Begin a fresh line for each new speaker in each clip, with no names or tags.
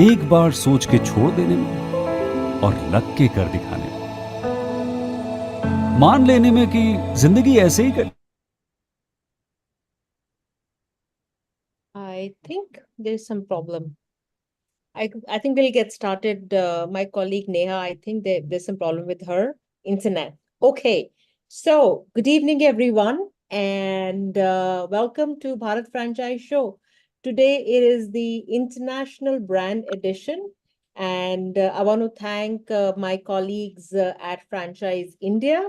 एक बार सोच के छोड़ देने में और लग के कर दिखाने में, मान लेने में कि जिंदगी ऐसे ही कर।
I think there's some problem. I think we'll get started. My colleague Neha, I think there's some problem with her internet. Okay, so good evening, everyone, and welcome to Bharat Franchise Show. Today it is the International Brand Edition, and I want to thank my colleagues at Franchise India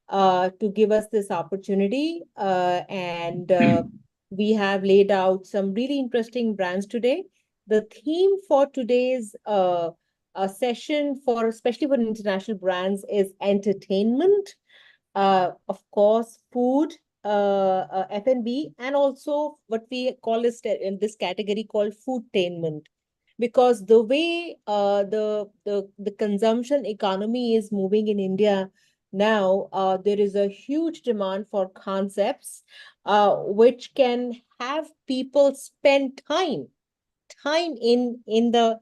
to give us this opportunity. And we have laid out some really interesting brands today. The theme for today's session, for especially for international brands, is entertainment, of course, food, F&B, and also what we call this in this category called foodtainment. Because the way the consumption economy is moving in India now, there is a huge demand for concepts which can have people spend time in the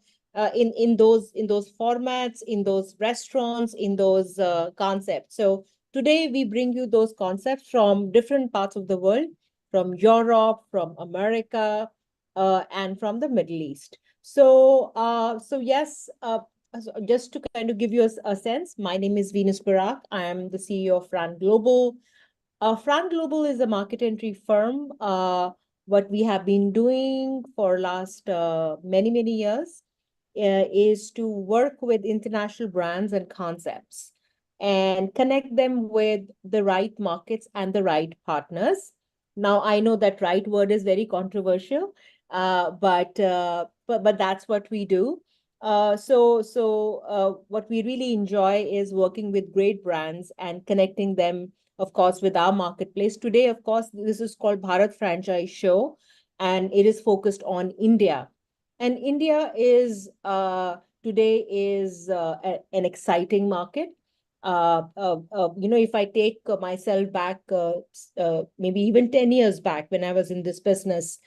in those formats, in those restaurants, in those concepts. So today we bring you those concepts from different parts of the world, from Europe, from America, and from the Middle East. So yes, just to kind of give you a sense, my name is Venus Barak. I am the CEO of Fran Global. Fran Global is a market entry firm. What we have been doing for last many years is to work with international brands and concepts and connect them with the right markets and the right partners. Now, I know that right word is very controversial, but that's what we do. What we really enjoy is working with great brands and connecting them, of course, with our marketplace. Today, of course, this is called Bharat Franchise Show, and it is focused on India. And India is today is an exciting market. If I take myself back, maybe even 10 years back when I was in this business,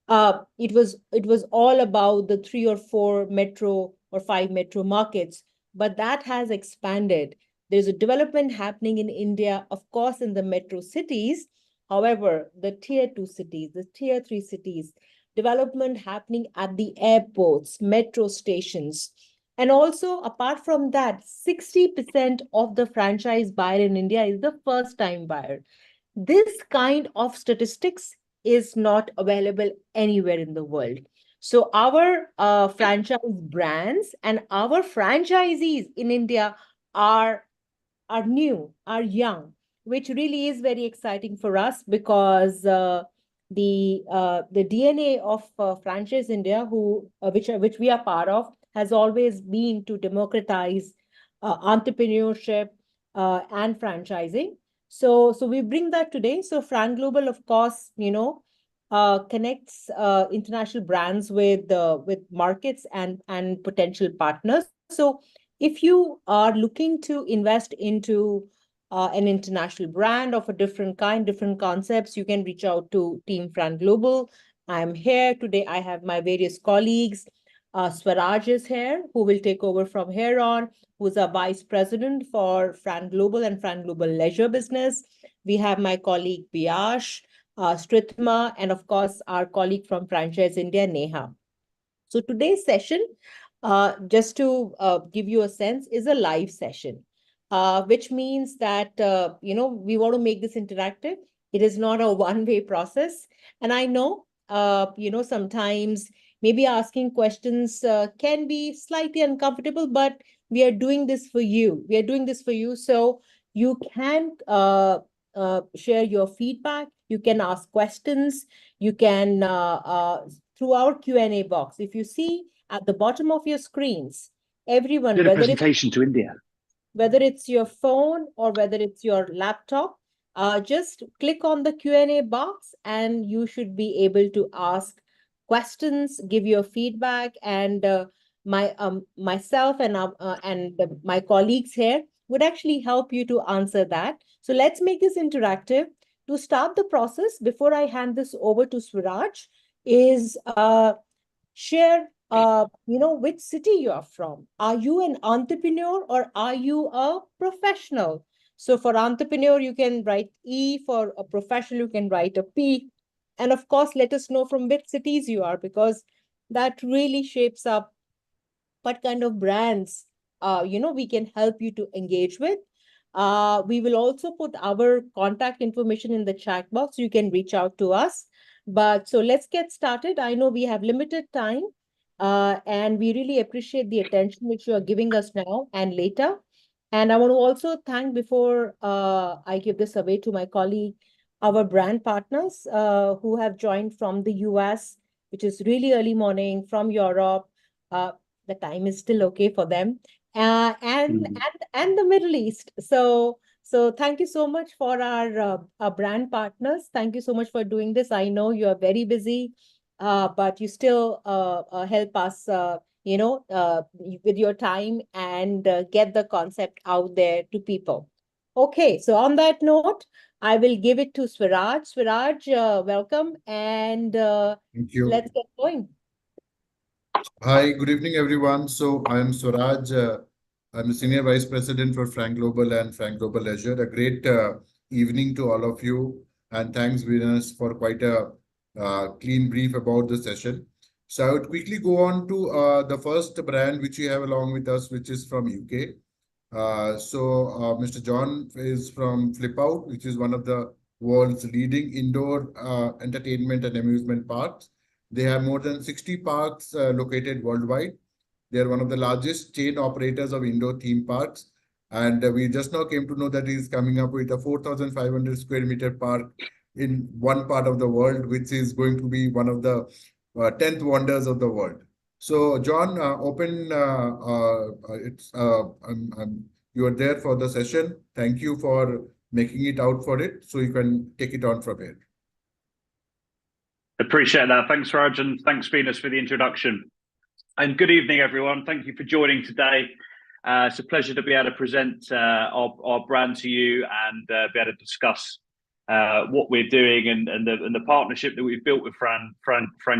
it was all about the 3 or 4 metro or 5 metro markets, but that has expanded. There's a development happening in India, of course, in the metro cities. However, the tier 2 cities, the tier 3 cities, development happening at the airports, metro stations. And also, apart from that, 60% of the franchise buyer in India is the first time buyer. This kind of statistics is not available anywhere in the world. So our franchise brands and our franchisees in India are new, are young, which really is very exciting for us because the DNA of Franchise India, which we are part of, has always been to democratize entrepreneurship and franchising. So we bring that today. So Fran Global, of course, connects international brands with markets and potential partners. So if you are looking to invest into an international brand of a different kind, different concepts, you can reach out to Team Fran Global. I'm here today. I have my various colleagues. Swaraj is here, who will take over from here on, who's a vice president for Fran Global and Fran Global Leisure Business. We have my colleague Piyash, Strithma, and of course, our colleague from Franchise India, Neha. So today's session, just to give you a sense, is a live session, which means that, we want to make this interactive. It is not a one-way process. And I know, sometimes maybe asking questions can be slightly uncomfortable, but we are doing this for you. We are doing this for you. So you can share your feedback. You can ask questions. You can through our Q&A box. If you see at the bottom of your screens, everyone,
did a presentation to India.
Whether it's your phone or whether it's your laptop, just click on the Q&A box and you should be able to ask questions, give your feedback, and myself and my colleagues here would actually help you to answer that. So let's make this interactive. To start the process, before I hand this over to Swaraj, is share which city you are from. Are you an entrepreneur or are you a professional? So for entrepreneur, you can write E. For a professional, you can write a P. And of course, let us know from which cities you are, because that really shapes up what kind of brands we can help you to engage with. We will also put our contact information in the chat box. You can reach out to us. But so let's get started. I know we have limited time, and we really appreciate the attention which you are giving us now and later. And I want to also thank, before I give this away to my colleague, our brand partners who have joined from the US, which is really early morning, from Europe. The time is still okay for them, and the Middle East. So thank you so much for our brand partners. Thank you so much for doing this. I know you are very busy, but you still help us, with your time, and get the concept out there to people. Okay, so on that note, I will give it to Swaraj. Swaraj, welcome, and
Thank you.
let's get going.
Hi, good evening, everyone. So I'm Swaraj. I'm the Senior Vice President for Frank Global and Frank Global Leisure. A great evening to all of you. And thanks, Venus, for quite a clean brief about the session. So I would quickly go on to the first brand which we have along with us, which is from UK. Mr. John is from Flipout, which is one of the world's leading indoor entertainment and amusement parks. They have more than 60 parks located worldwide. They are one of the largest chain operators of indoor theme parks. And we just now came to know that he's coming up with a 4,500 square meter park in one part of the world, which is going to be one of the 10th wonders of the world. So, John, you are there for the session. Thank you for making it out for it. So you can take it on from here.
Appreciate that. Thanks, Raj, and thanks, Venus, for the introduction. And good evening, everyone. Thank you for joining today. It's a pleasure to be able to present our brand to you and be able to discuss what we're doing and the partnership that we've built with Fran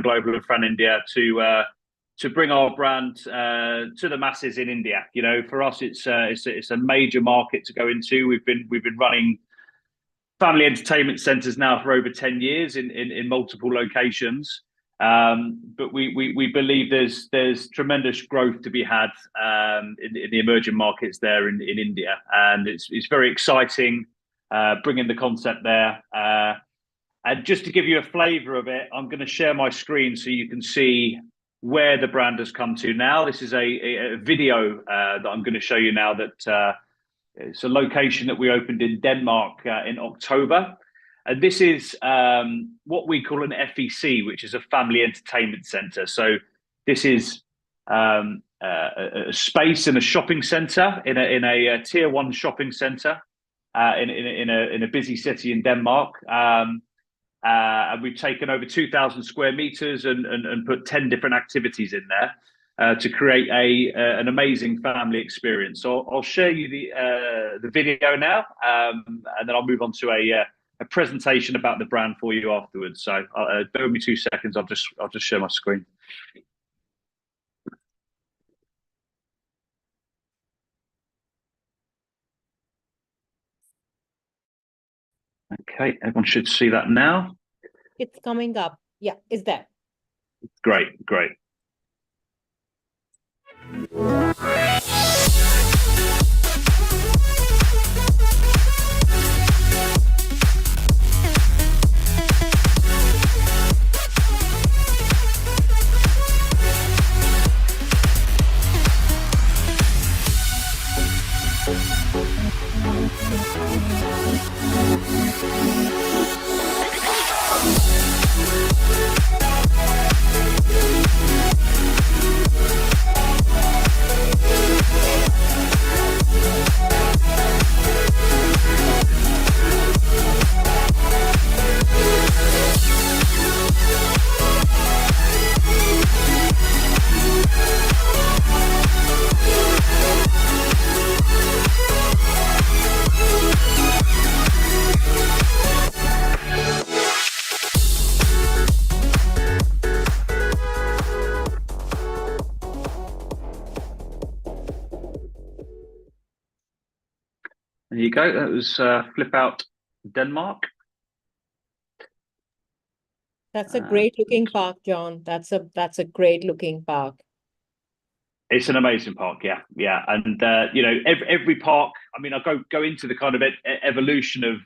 Global and Fran India to bring our brand to the masses in India. You know, for us, it's a major market to go into. We've been running family entertainment centers now for over 10 years in multiple locations. But we believe there's tremendous growth to be had in the emerging markets there in India. And it's very exciting bringing the concept there. And just to give you a flavor of it, I'm going to share my screen so you can see where the brand has come to now. This is a video that I'm going to show you now that it's a location that we opened in Denmark in October. And this is what we call an FEC, which is a family entertainment center. So this is a space in a shopping center, in a tier 1 shopping center in a busy city in Denmark. And we've taken over 2,000 square meters and put 10 different activities in there to create an amazing family experience. So I'll share you the video now, and then I'll move on to a presentation about the brand for you afterwards. So bear with me 2 seconds. I'll just share my screen. Okay, everyone should see that now.
It's coming up. Yeah, it's there.
Great. There you go. That was Flip Out Denmark.
That's a great looking park, John. That's a great looking park.
It's an amazing park, yeah. And you know, every park. I mean, I'll go into the kind of evolution of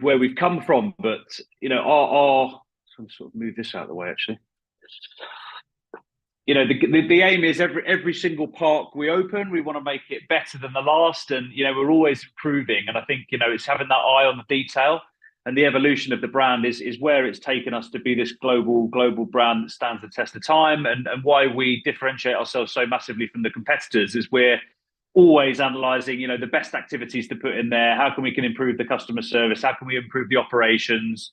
where we've come from, but you know, our sort of move this out of the way actually. You know, the aim is every single park we open, we want to make it better than the last, and you know, we're always improving. And I think, you know, it's having that eye on the detail, and the evolution of the brand is where it's taken us to be this global brand that stands the test of time, and why we differentiate ourselves so massively from the competitors is we're always analyzing, you know, the best activities to put in there. How can we improve the customer service? How can we improve the operations?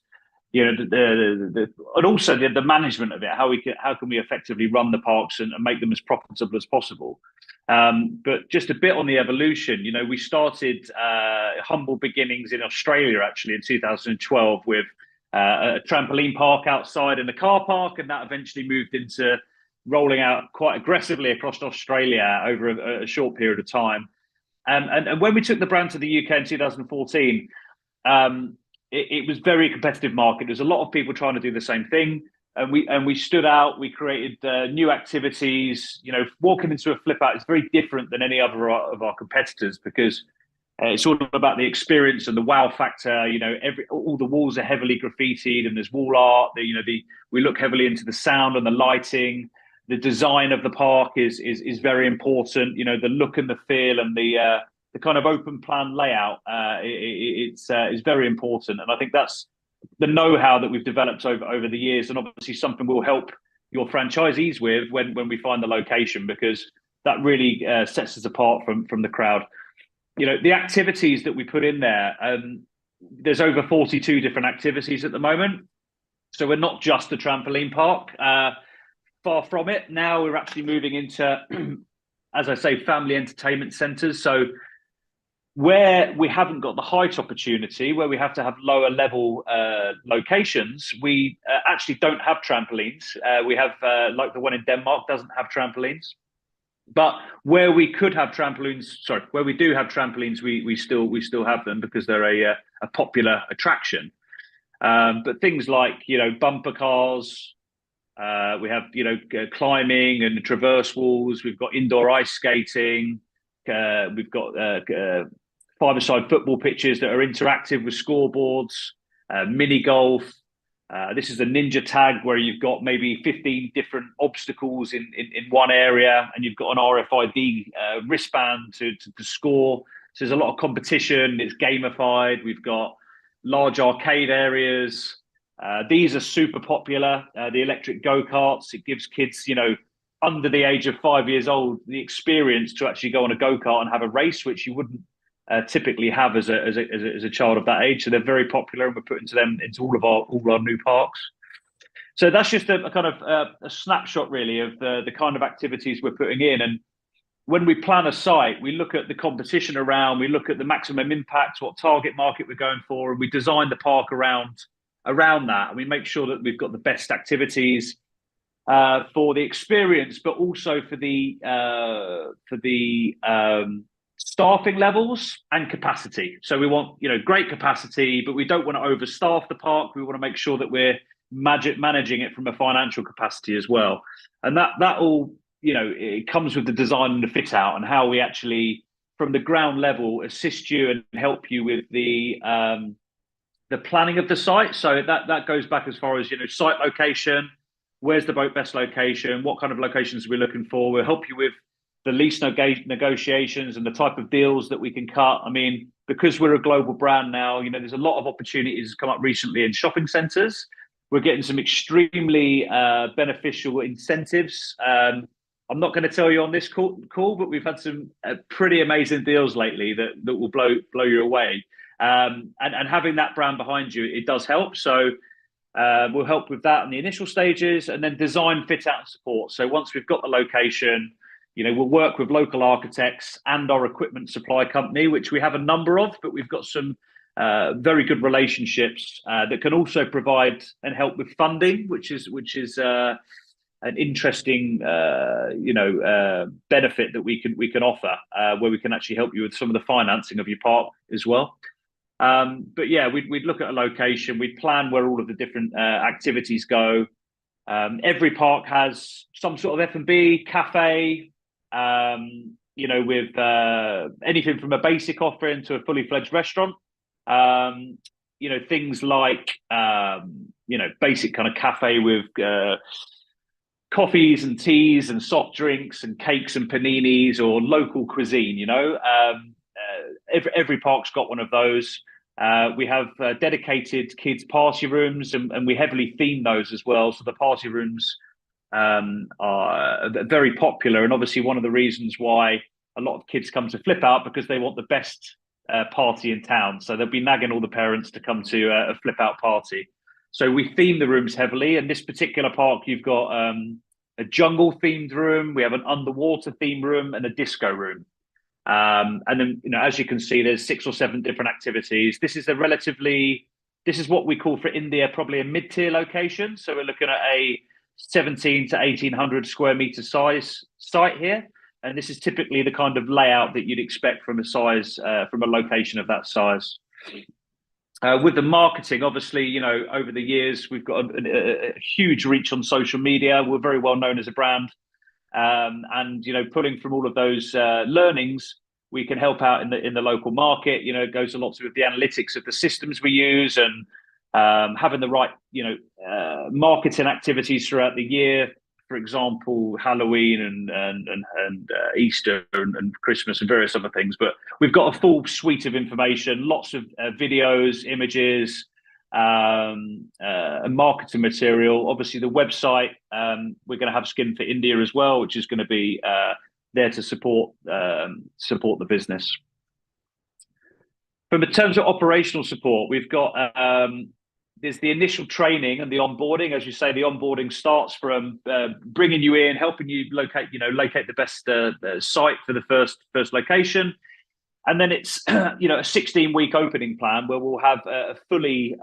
You know, and also the management of it. How can we effectively run the parks and make them as profitable as possible? But just a bit on the evolution. You know, we started humble beginnings in Australia actually in 2012 with a trampoline park outside in the car park, and that eventually moved into rolling out quite aggressively across Australia over a short period of time. And when we took the brand to the UK in 2014. It was very competitive market. There's a lot of people trying to do the same thing, and we stood out. We created new activities. You know, walking into a Flip Out is very different than any other of our competitors because it's all about the experience and the wow factor. You know, all the walls are heavily graffitied and there's wall art. We look heavily into the sound and the lighting. The design of the park is very important. You know, the look and the feel and the kind of open plan layout is very important, and I think that's the know-how that we've developed over the years, and obviously something we'll help your franchisees with when we find the location, because that really sets us apart from the crowd. You know, the activities that we put in there, there's over 42 different activities at the moment, so we're not just a trampoline park. Far from it. Now we're actually moving into, as I say, family entertainment centres. So where we haven't got the height opportunity, where we have to have lower level locations, we actually don't have trampolines. We have, like the one in Denmark, doesn't have trampolines. But where we could have trampolines, where we do have trampolines, we still have them because they're a popular attraction. But things like, you know, bumper cars, we have, you know, climbing and traverse walls. We've got indoor ice skating. We've got five-a-side football pitches that are interactive with scoreboards, mini golf. This is a ninja tag where you've got maybe 15 different obstacles in one area, and you've got an RFID wristband to score. So there's a lot of competition. It's gamified. We've got large arcade areas. These are super popular. The electric go-karts. It gives kids, you know, under the age of 5 years old, the experience to actually go on a go-kart and have a race, which you wouldn't typically have as a child of that age. So they're very popular, and we're putting them into all our new parks. So that's just a kind of a snapshot really of the kind of activities we're putting in. And when we plan a site, we look at the competition around, we look at the maximum impact, what target market we're going for, and we design the park around that. And we make sure that we've got the best activities for the experience, but also for the staffing levels and capacity. So we want, you know, great capacity, but we don't want to overstaff the park. We want to make sure that we're managing it from a financial capacity as well. And that all, you know, it comes with the design and the fit out, and how we actually, from the ground level, assist you and help you with the planning of the site. So that goes back as far as, you know, site location. Where's the best location? What kind of locations are we looking for? We'll help you with the lease negotiations and the type of deals that we can cut. I mean, because we're a global brand now, you know, there's a lot of opportunities come up recently in shopping centres. We're getting some extremely beneficial incentives. I'm not going to tell you on this call, but we've had some pretty amazing deals lately that will blow you away. And having that brand behind you, it does help. So we'll help with that in the initial stages, and then design, fit out, and support. So once we've got the location, you know, we'll work with local architects and our equipment supply company, which we have a number of, but we've got some very good relationships that can also provide and help with funding, which is an interesting benefit that we can offer, where we can actually help you with some of the financing of your park as well. But yeah, we'd look at a location, we'd plan where all of the different activities go. Every park has some sort of F&B, cafe, with anything from a basic offering to a fully fledged restaurant. Things like basic kind of cafe with coffees and teas and soft drinks and cakes and paninis, or local cuisine. Every park's got one of those. We have dedicated kids party rooms, and we heavily theme those as well. So the party rooms are very popular, and obviously one of the reasons why a lot of kids come to Flip Out, because they want the best party in town. So they'll be nagging all the parents to come to a Flip Out party. So we theme the rooms heavily. In this particular park, you've got a jungle themed room, we have an underwater themed room, and a disco room. And then, as you can see, there's 6 or 7 different activities. This is what we call for India probably a mid-tier location. So we're looking at a 17 to 1800 square meter size site here. And this is typically the kind of layout that you'd expect from a location of that size. With the marketing, obviously, over the years, we've got a huge reach on social media. We're very well known as a brand. And pulling from all of those learnings, we can help out in the local market. It goes a lot with the analytics of the systems we use, and having the right marketing activities throughout the year. For example, Halloween and Easter and Christmas and various other things. But we've got a full suite of information, lots of videos, images, and marketing material. Obviously, the website, we're going to have Skin for India as well, which is going to be there to support the business. From in terms of operational support, we've got there's the initial training and the onboarding. As you say, the onboarding starts from bringing you in, helping you locate the best site for the first location. And then it's a 16-week opening plan where we'll have a fully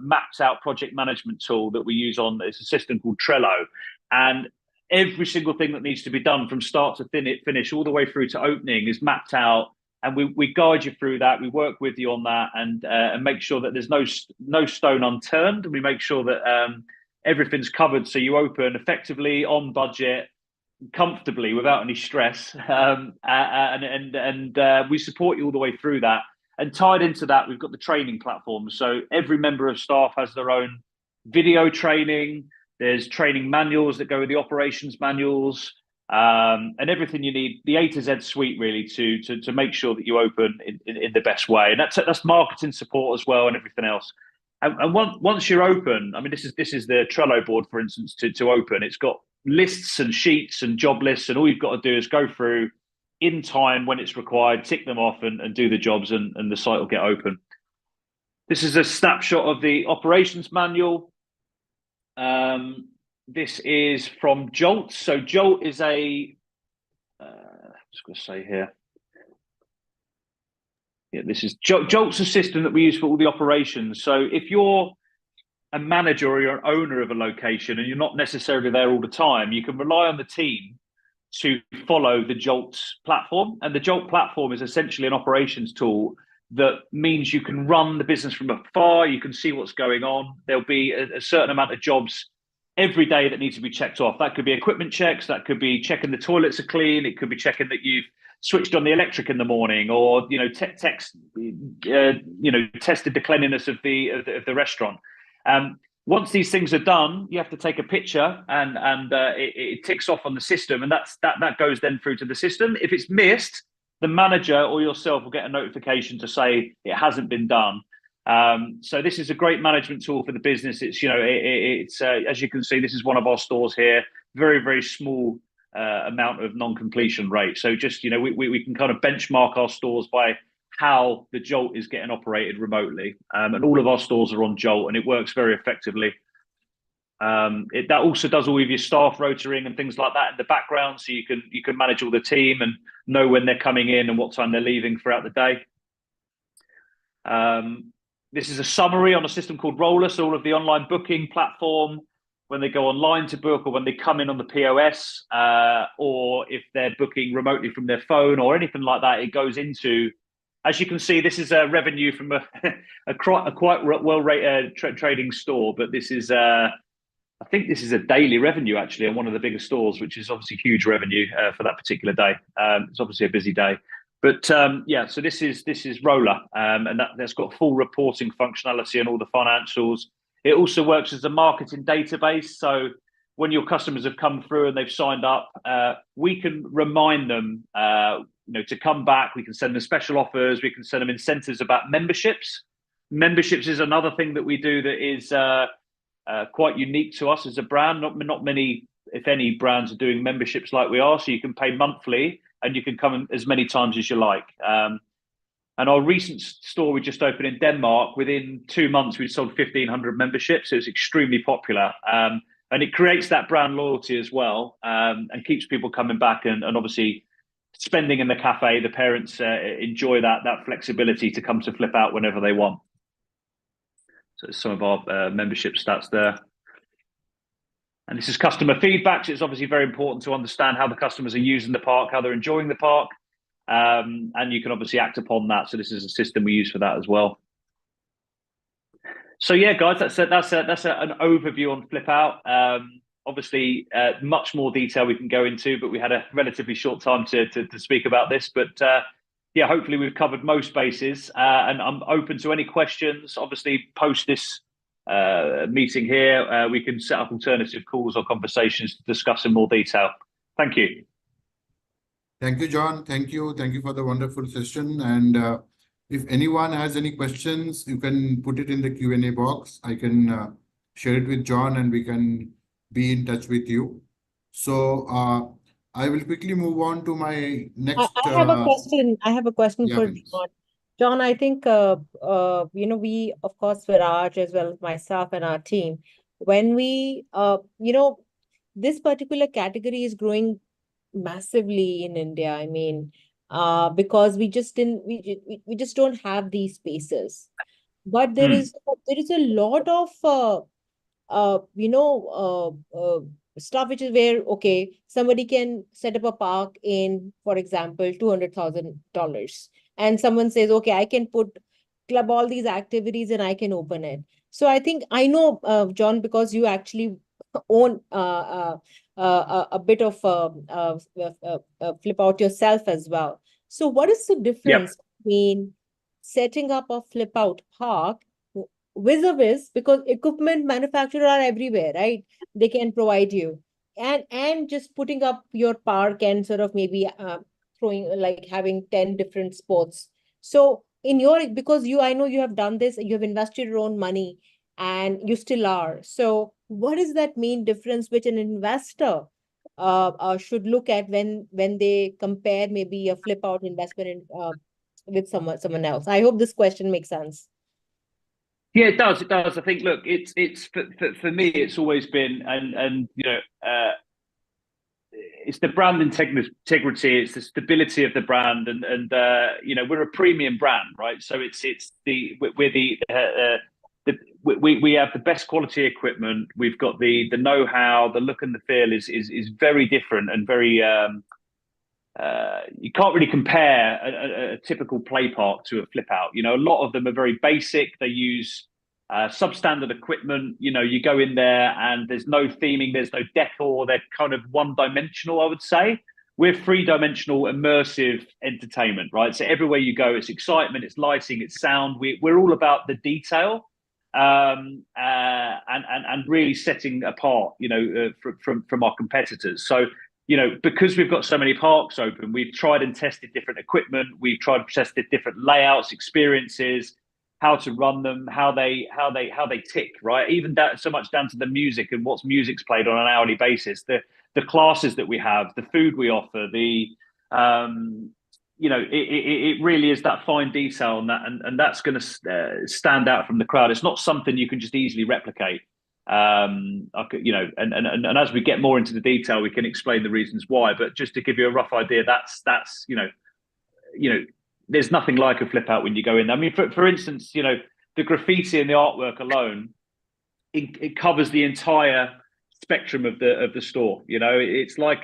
mapped out project management tool that we use on this system called Trello. And every single thing that needs to be done from start to finish, all the way through to opening, is mapped out. And we guide you through that. We work with you on that, and make sure that there's no stone unturned. And we make sure that everything's covered, so you open effectively, on budget, comfortably, without any stress, and we support you all the way through that. And tied into that, we've got the training platform. So every member of staff has their own video training. There's training manuals that go with the operations manuals, and everything you need, the A to Z suite, really, to make sure that you open in the best way. And that's marketing support as well, and everything else. And once you're open, I mean, this is the Trello board, for instance, to open. It's got lists and sheets and job lists, and all you've got to do is go through in time when it's required, tick them off, and do the jobs, and the site will get open. This is a snapshot of the operations manual. This is from Jolt. So Jolt is just going to say here. Yeah, this is Jolt's a system that we use for all the operations. So if you're a manager or you're an owner of a location and you're not necessarily there all the time, you can rely on the team to follow the Jolt platform. And the Jolt platform is essentially an operations tool that means you can run the business from afar. You can see what's going on. There'll be a certain amount of jobs every day that needs to be checked off. That could be equipment checks. That could be checking the toilets are clean. It could be checking that you've switched on the electric in the morning, or tested the cleanliness of the restaurant. Once these things are done, you have to take a picture, and it ticks off on the system, and that goes then through to the system. If it's missed, the manager or yourself will get a notification to say it hasn't been done. So this is a great management tool for the business. It's as you can see, this is one of our stores here. Very, very small amount of non-completion rate. So just we can kind of benchmark our stores by how the Jolt is getting operated remotely, and all of our stores are on Jolt, and it works very effectively. That also does all of your staff rotoring and things like that in the background, so you can manage all the team and know when they're coming in and what time they're leaving throughout the day. This is a summary on a system called Roller, so all of the online booking platform, when they go online to book, or when they come in on the POS, or if they're booking remotely from their phone or anything like that, it goes into, as you can see, this is a revenue from a quite well-rated trading store, but this is, I think this is a daily revenue actually on one of the bigger stores, which is obviously huge revenue for that particular day. It's obviously a busy day. But yeah, so this is Roller, and that's got full reporting functionality and all the financials. It also works as a marketing database. So when your customers have come through and they've signed up, we can remind them, to come back. We can send them special offers. We can send them incentives about memberships. Memberships is another thing that we do that is quite unique to us as a brand. Not many, if any, brands are doing memberships like we are. So you can pay monthly and you can come as many times as you like. And our recent store we just opened in Denmark, within 2 months, we sold 1,500 memberships. So it's extremely popular. And it creates that brand loyalty as well, and keeps people coming back, and obviously spending in the cafe. The parents enjoy that flexibility to come to Flip Out whenever they want. So some of our membership stats there. And this is customer feedback. So it's obviously very important to understand how the customers are using the park, how they're enjoying the park. And you can obviously act upon that. So this is a system we use for that as well. So yeah, guys, that's an overview on Flip Out. Obviously, much more detail we can go into, but we had a relatively short time to speak about this. But yeah, hopefully we've covered most bases, and I'm open to any questions. Obviously, post this meeting here, we can set up alternative calls or conversations to discuss in more detail. Thank you.
Thank you, John. Thank you for the wonderful session. And if anyone has any questions, you can put it in the Q&A box. I can share it with John, and we can be in touch with you. So I will quickly move on to my next.
I have a question. I have a question
Yeah,
for
please.
John. John, I think we, of course, Viraj as well as myself and our team, when we this particular category is growing massively in India. I mean, because we just don't have these spaces. But there is a lot of stuff which is where, okay, somebody can set up a park in, for example, $200,000, and someone says, okay, I can club all these activities and I can open it. So I think I know, John, because you actually own a bit of Flip Out yourself as well. So what is the difference between setting up a Flip Out park vis-a-vis, because equipment manufacturers are everywhere, right? They can provide you, and just putting up your park and sort of maybe having 10 different sports. So because I know you have done this, you have invested your own money, and you still are. So what is that main difference which an investor should look at when they compare maybe a Flip Out investment with someone else? I hope this question makes sense.
Yeah, it does. It does. I think, look, it's for me, it's always been, and it's the brand integrity, it's the stability of the brand, and we're a premium brand, right? So we have the best quality equipment. We've got the know-how, the look and the feel is very different, and very you can't really compare a typical play park to a Flip Out. A lot of them are very basic. They use substandard equipment. You go in there and there's no theming, there's no decor. They're kind of one-dimensional, I would say. We're three-dimensional, immersive entertainment, right? So everywhere you go, it's excitement, it's lighting, it's sound. We're all about the detail, and really setting apart, from our competitors. So, because we've got so many parks open, we've tried and tested different equipment. We've tried and tested different layouts, experiences, how to run them, how they tick, right? Even so much down to the music and what's music's played on an hourly basis, the classes that we have, the food we offer, it really is that fine detail, and that's going to stand out from the crowd. It's not something you can just easily replicate. And as we get more into the detail, we can explain the reasons why. But just to give you a rough idea, that's there's nothing like a Flip Out when you go in. I mean, for instance, the graffiti and the artwork alone, it covers the entire spectrum of the store. You know, it's like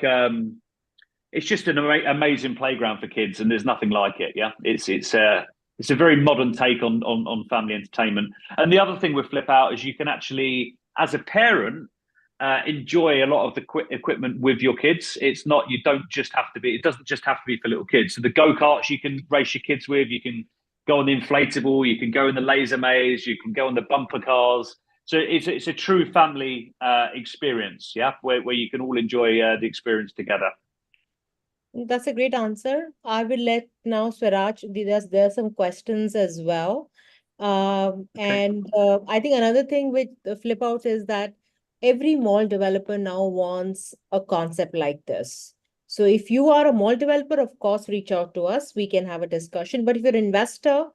it's just an amazing playground for kids, and there's nothing like it. Yeah, it's a very modern take on family entertainment. And the other thing with Flip Out is you can actually, as a parent, enjoy a lot of the equipment with your kids. It's not, you don't just have to be, it doesn't just have to be for little kids. So the go-karts you can race your kids with, you can go on the inflatable, you can go in the laser maze, you can go on the bumper cars. So it's a true family experience, yeah, where you can all enjoy the experience together.
That's a great answer. I will let now Swaraj, there are some questions as well. And I think another thing with the Flip Out is that every mall developer now wants a concept like this. So if you are a mall developer, of course, reach out to us. We can have a discussion. But if you're an investor,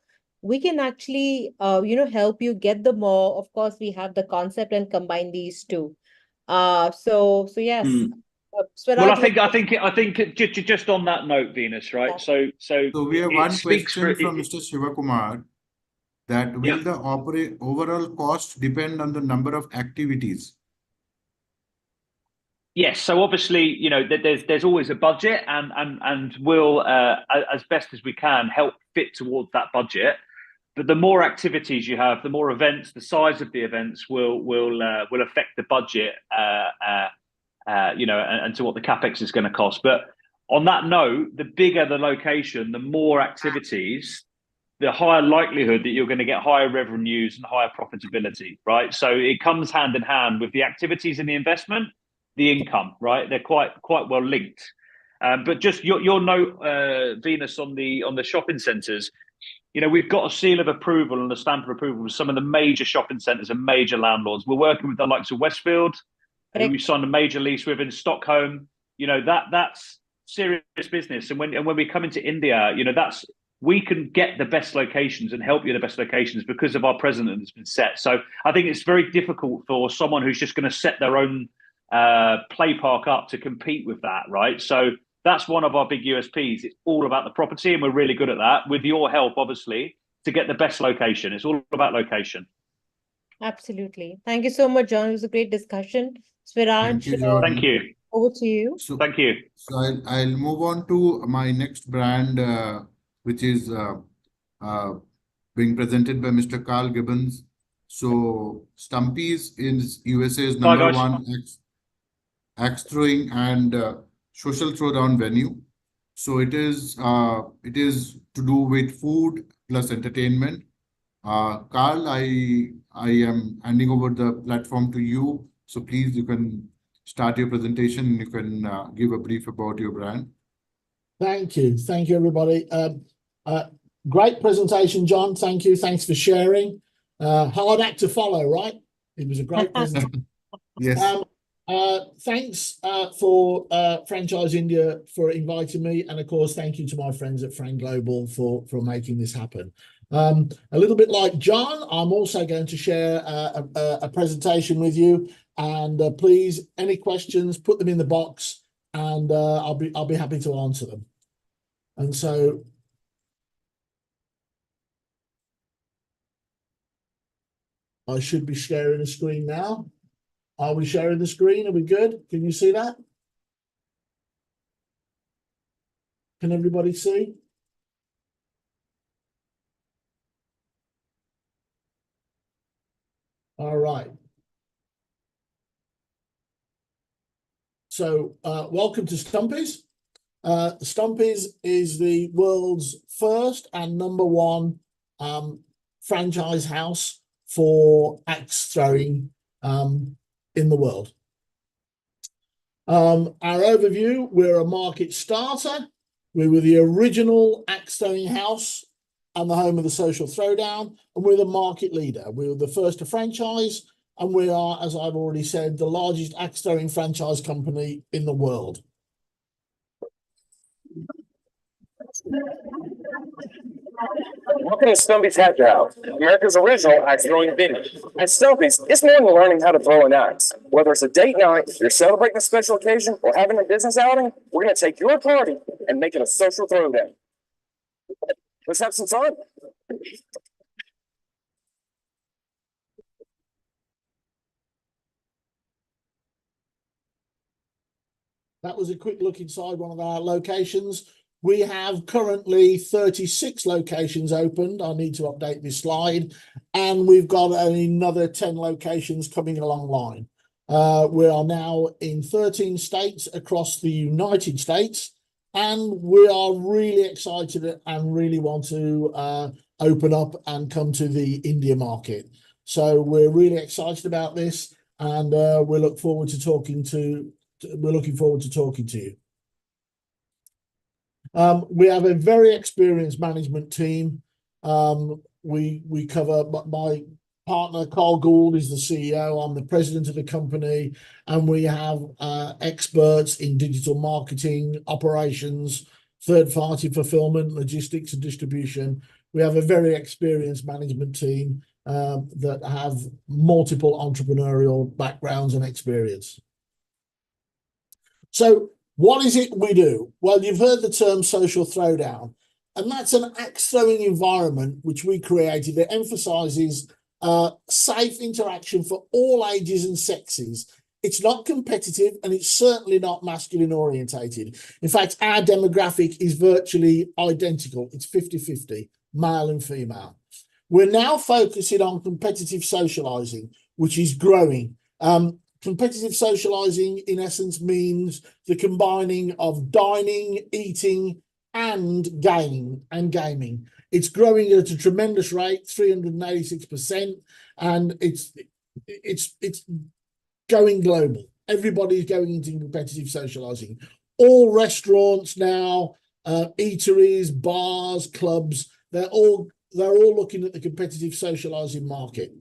we can actually, help you get the mall. Of course, we have the concept and combine these two. So yes.
Well,
Swaraj,
I think just on that note, Venus, right?
Yeah.
So we have one question from Mr. Shivakumar, that will the overall cost depend on the number of activities?
Yes, so obviously, you know, there's always a budget, and we'll as best as we can help fit towards that budget. But the more activities you have, the more events, the size of the events will affect the budget, and to what the capex is going to cost. But on that note, the bigger the location, the more activities, the higher likelihood that you're going to get higher revenues and higher profitability, right? So it comes hand in hand with the activities and the investment, the income, right? They're quite well linked. But just your note, Venus, on the shopping centres, you know, we've got a seal of approval and a stamp of approval with some of the major shopping centres and major landlords. We're working with the likes of Westfield, who we signed a major lease with in Stockholm. You know, that's serious business. And when we come into India, you know, we can get the best locations and help you the best locations because of our precedent that's been set. So I think it's very difficult for someone who's just going to set their own play park up to compete with that, right? So that's one of our big USPs. It's all about the property, and we're really good at that. With your help, obviously, to get the best location. It's all about location.
Absolutely. Thank you so much, John. It was a great discussion. Swaraj,
Thank you, John.
Thank you.
over to you.
So,
Thank you.
So I'll move on to my next brand, which is being presented by Mr. Carl Gibbons. So Stumpy's in USA's number one axe throwing and social throwdown venue. So it is to do with food plus entertainment. Carl, I am handing over the platform to you. So please, you can start your presentation and you can give a brief about your brand.
Thank you. Thank you, everybody. Great presentation, John. Thank you. Thanks for sharing. Hard act to follow, right? It was a great presentation.
Yes.
Thanks for Franchise India for inviting me. And of course, thank you to my friends at Fran Global for making this happen. A little bit like John, I'm also going to share a presentation with you. And please, any questions, put them in the box, and I'll be happy to answer them. And so, I should be sharing the screen now. Are we sharing the screen? Are we good? Can you see that? Can everybody see? All right. So, welcome to Stumpy's. Stumpy's is the world's first and #1 franchise house for axe throwing in the world. Our overview: we're a market starter. We were the original axe throwing house and the home of the social throwdown, and we're the market leader. We were the first to franchise. And we are, as I've already said, the largest axe throwing franchise company in the world.
Welcome to Stumpy's Hat House, America's original axe throwing venue. At Stumpy's, it's more than learning how to throw an axe. Whether it's a date night, you're celebrating a special occasion, or having a business outing, we're going to take your party and make it a social throwdown. Let's have some fun.
That was a quick look inside one of our locations. We have currently 36 locations opened. I need to update this slide. And we've got another 10 locations coming along line. We are now in 13 states across the United States. And we are really excited and really want to open up and come to the India market. So we're really excited about this, and we look forward to talking to. We're looking forward to talking to you. We have a very experienced management team. We cover. My partner Carl Gould is the CEO. I'm the president of the company, and we have experts in digital marketing, operations, third-party fulfillment, logistics, and distribution. We have a very experienced management team that have multiple entrepreneurial backgrounds and experience. So what is it we do? Well, you've heard the term social throwdown, and that's an axe throwing environment which we created that emphasizes safe interaction for all ages and sexes. It's not competitive, and it's certainly not masculine orientated. In fact, our demographic is virtually identical. It's 50-50, male and female. We're now focusing on competitive socializing, which is growing. Competitive socializing, in essence, means the combining of dining, eating, and gaming. It's growing at a tremendous rate, 386%, and it's going global. Everybody's going into competitive socializing. All restaurants now, eateries, bars, clubs, they're all looking at the competitive socializing market.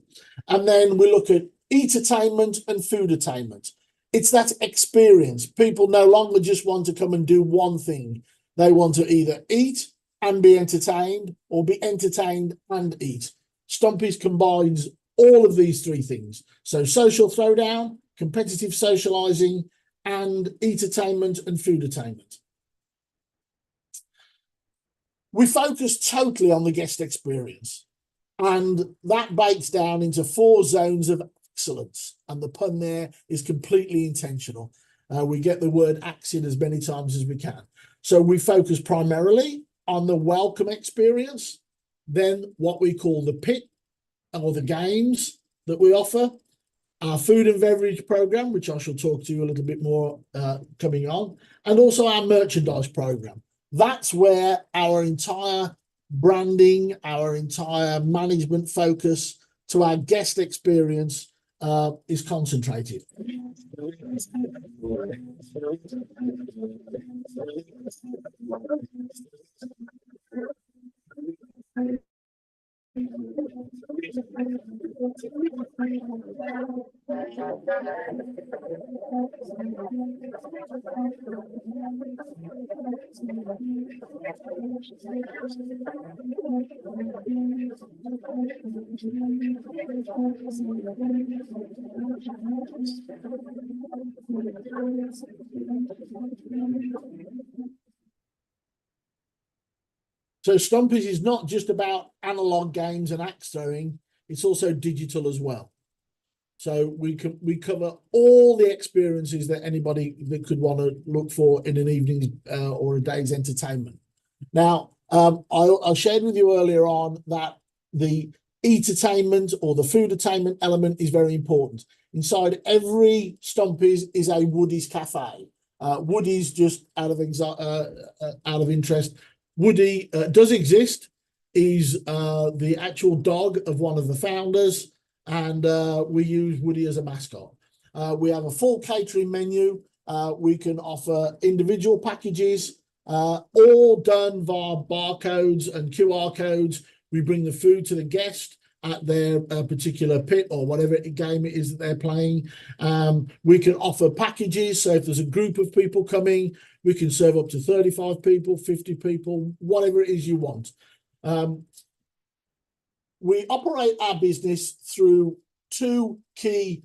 And then we look at entertainment and food attainment. It's that experience. People no longer just want to come and do one thing. They want to either eat and be entertained, or be entertained and eat. Stumpy's combines all of these three things. So social throwdown, competitive socializing, and entertainment and food attainment. We focus totally on the guest experience, and that breaks down into 4 zones of excellence, and the pun there is completely intentional. We get the word axe in as many times as we can. So we focus primarily on the welcome experience, then what we call the pit or the games that we offer, our food and beverage program, which I shall talk to you a little bit more coming on, and also our merchandise program. That's where our entire branding, our entire management focus to our guest experience is concentrated. So Stumpy's is not just about analog games and axe throwing, it's also digital as well. So we cover all the experiences that anybody that could want to look for in an evening's or a day's entertainment. Now, I shared with you earlier on that the entertainment or the food attainment element is very important. Inside every Stumpy's is a Woody's Cafe. Woody's, just out of interest, Woody does exist. He's the actual dog of one of the founders, and we use Woody as a mascot. We have a full catering menu. We can offer individual packages, all done via barcodes and QR codes. We bring the food to the guest at their particular pit or whatever game it is that they're playing. We can offer packages, so if there's a group of people coming, we can serve up to 35 people, 50 people, whatever it is you want. We operate our business through 2 key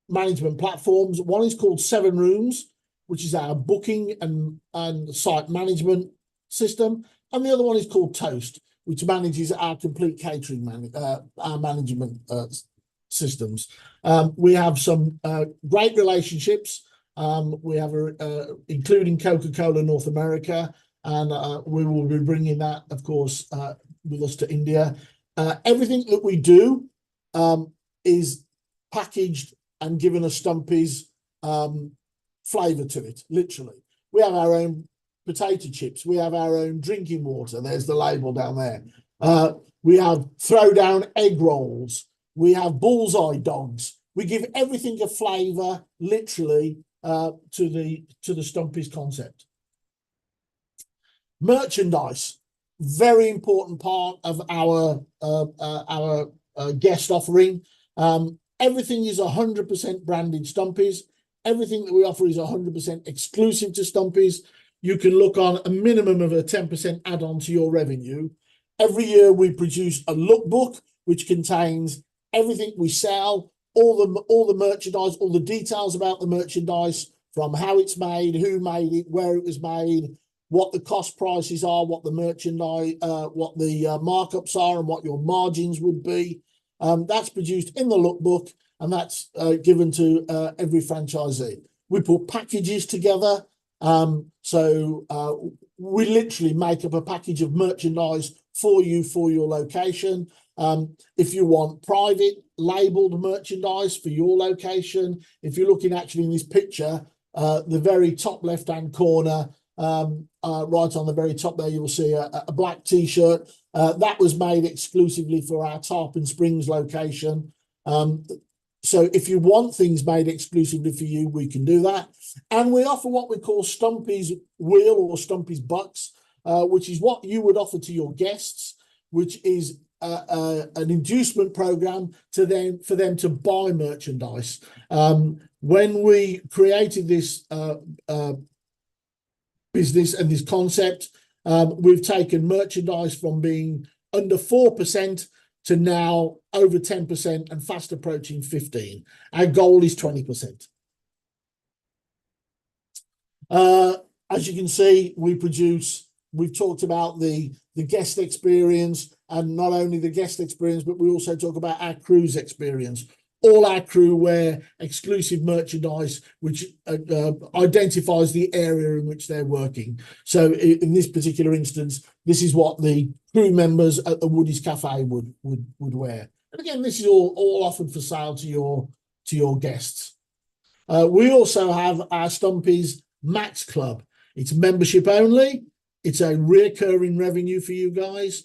management platforms. One is called 7 Rooms, which is our booking and site management system. And the other one is called Toast, which manages our complete catering our management systems. We have some great relationships We have including Coca-Cola North America, and we will be bringing that, of course, with us to India. Everything that we do is packaged and given a Stumpy's flavour to it, literally. We have our own potato chips. We have our own drinking water. There's the label down there. We have throwdown egg rolls. We have bullseye dogs. We give everything a flavour, literally, to the Stumpy's concept. Merchandise, very important part of our guest offering. Everything is 100% branded Stumpy's. Everything that we offer is 100% exclusive to Stumpy's. You can look on a minimum of a 10% add-on to your revenue. Every year we produce a lookbook which contains everything we sell, all the merchandise, all the details about the merchandise, from how it's made, who made it, where it was made, what the cost prices are, what the merchandise, what the markups are, and what your margins would be. That's produced in the lookbook, and that's given to every franchisee. We put packages together. So we literally make up a package of merchandise for you for your location. If you want private labeled merchandise for your location, if you're looking actually in this picture, the very top left-hand corner, right on the very top there, you will see a black T-shirt. That was made exclusively for our Tarpon Springs location. So if you want things made exclusively for you, we can do that. And we offer what we call Stumpy's Wheel or Stumpy's Bucks, which is what you would offer to your guests, which is an inducement program for them to buy merchandise. When we created this business and this concept, we've taken merchandise from being under 4% to now over 10% and fast approaching 15%. Our goal is 20%. As you can see, we've talked about the guest experience, and not only the guest experience, but we also talk about our crew's experience. All our crew wear exclusive merchandise, which identifies the area in which they're working. So in this particular instance, this is what the crew members at the Woody's Cafe would wear. And again, this is all offered for sale to your guests. We also have our Stumpy's Max Club. It's membership only. It's a recurring revenue for you guys.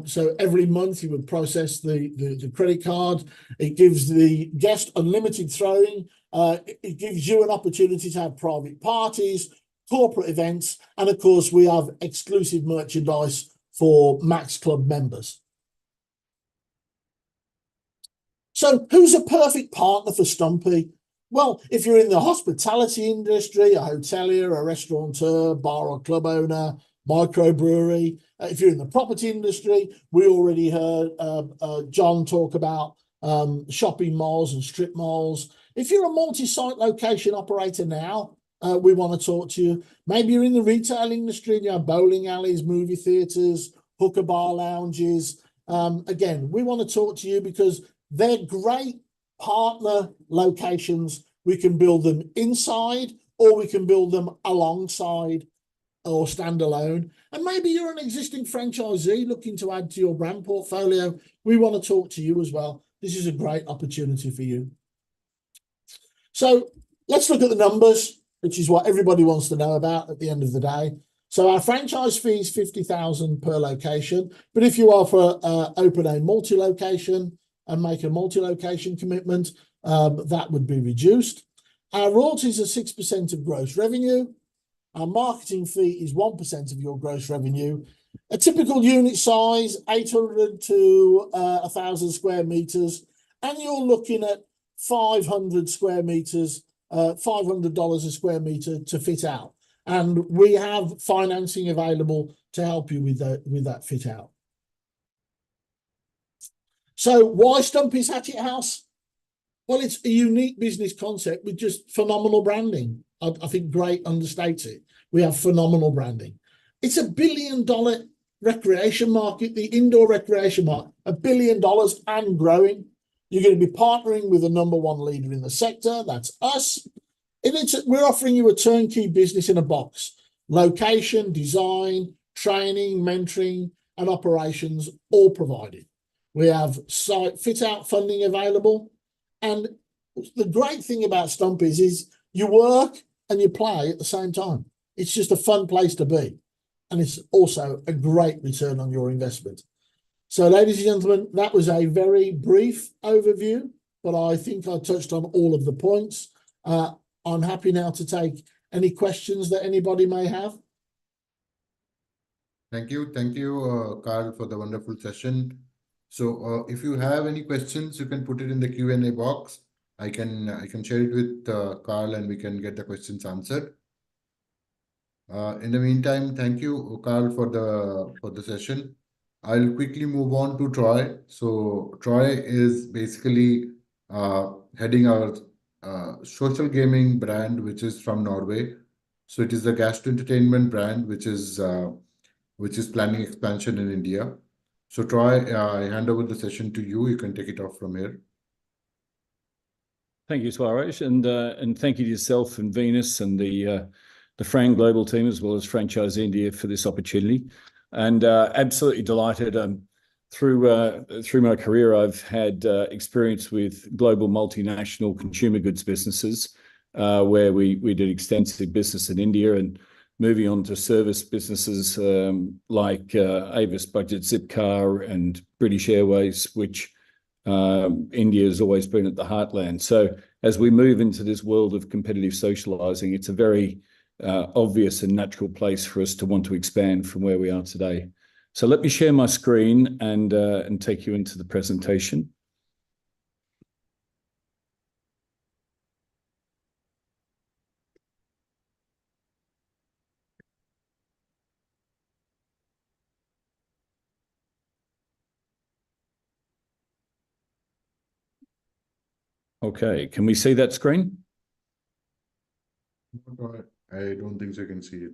So every month you would process the credit card. It gives the guest unlimited throwing. It gives you an opportunity to have private parties, corporate events, and of course we have exclusive merchandise for Max Club members. So who's a perfect partner for Stumpy? Well, if you're in the hospitality industry, a hotelier, a restaurateur, bar or club owner, microbrewery. If you're in the property industry, we already heard John talk about shopping malls and strip malls. If you're a multi-site location operator now, we want to talk to you. Maybe you're in the retail industry and you have bowling alleys, movie theatres, hooker bar lounges. Again, we want to talk to you because they're great partner locations. We can build them inside, or we can build them alongside or standalone. And maybe you're an existing franchisee looking to add to your brand portfolio. We want to talk to you as well. This is a great opportunity for you. So let's look at the numbers, which is what everybody wants to know about at the end of the day. So our franchise fee is $50,000 per location. But if you offer open a multi-location and make a multi-location commitment, that would be reduced. Our royalties are 6% of gross revenue. Our marketing fee is 1% of your gross revenue. A typical unit size, 800 to 1,000 square meters. And you're looking at 500 square meters, $500 a square meter to fit out. And we have financing available to help you with that fit out. So why Stumpy's Hatchet House? Well, it's a unique business concept with just phenomenal branding. I think great understates it. We have phenomenal branding. It's $1 billion recreation market, the indoor recreation market, $1 billion and growing. You're going to be partnering with the #1 leader in the sector. That's us. We're offering you a turnkey business in a box. Location, design, training, mentoring, and operations all provided. We have site fit-out funding available. And the great thing about Stump is you work and you play at the same time. It's just a fun place to be. And it's also a great return on your investment. So, ladies and gentlemen, that was a very brief overview, but I think I touched on all of the points. I'm happy now to take any questions that anybody may have.
Thank you, Carl, for the wonderful session. So, if you have any questions, you can put it in the Q&A box. I can share it with Carl, and we can get the questions answered. In the meantime, thank you, Carl, for the session. I'll quickly move on to Troy. So, Troy is basically heading our social gaming brand, which is from Norway. So, it is the gastro entertainment brand, which is planning expansion in India. So, Troy, I hand over the session to you. You can take it off from here.
Thank you, Swaraj, and thank you to yourself and Venus and the Fran Global team, as well as Franchise India, for this opportunity. And absolutely delighted. Through my career, I've had experience with global multinational consumer goods businesses, where we did extensive business in India, and moving on to service businesses like Avis Budget Zipcar and British Airways, which India has always been at the heartland. So as we move into this world of competitive socializing, it's a very obvious and natural place for us to want to expand from where we are today. So let me share my screen and take you into the presentation. Okay, can we see that screen?
I don't think so. You can see it.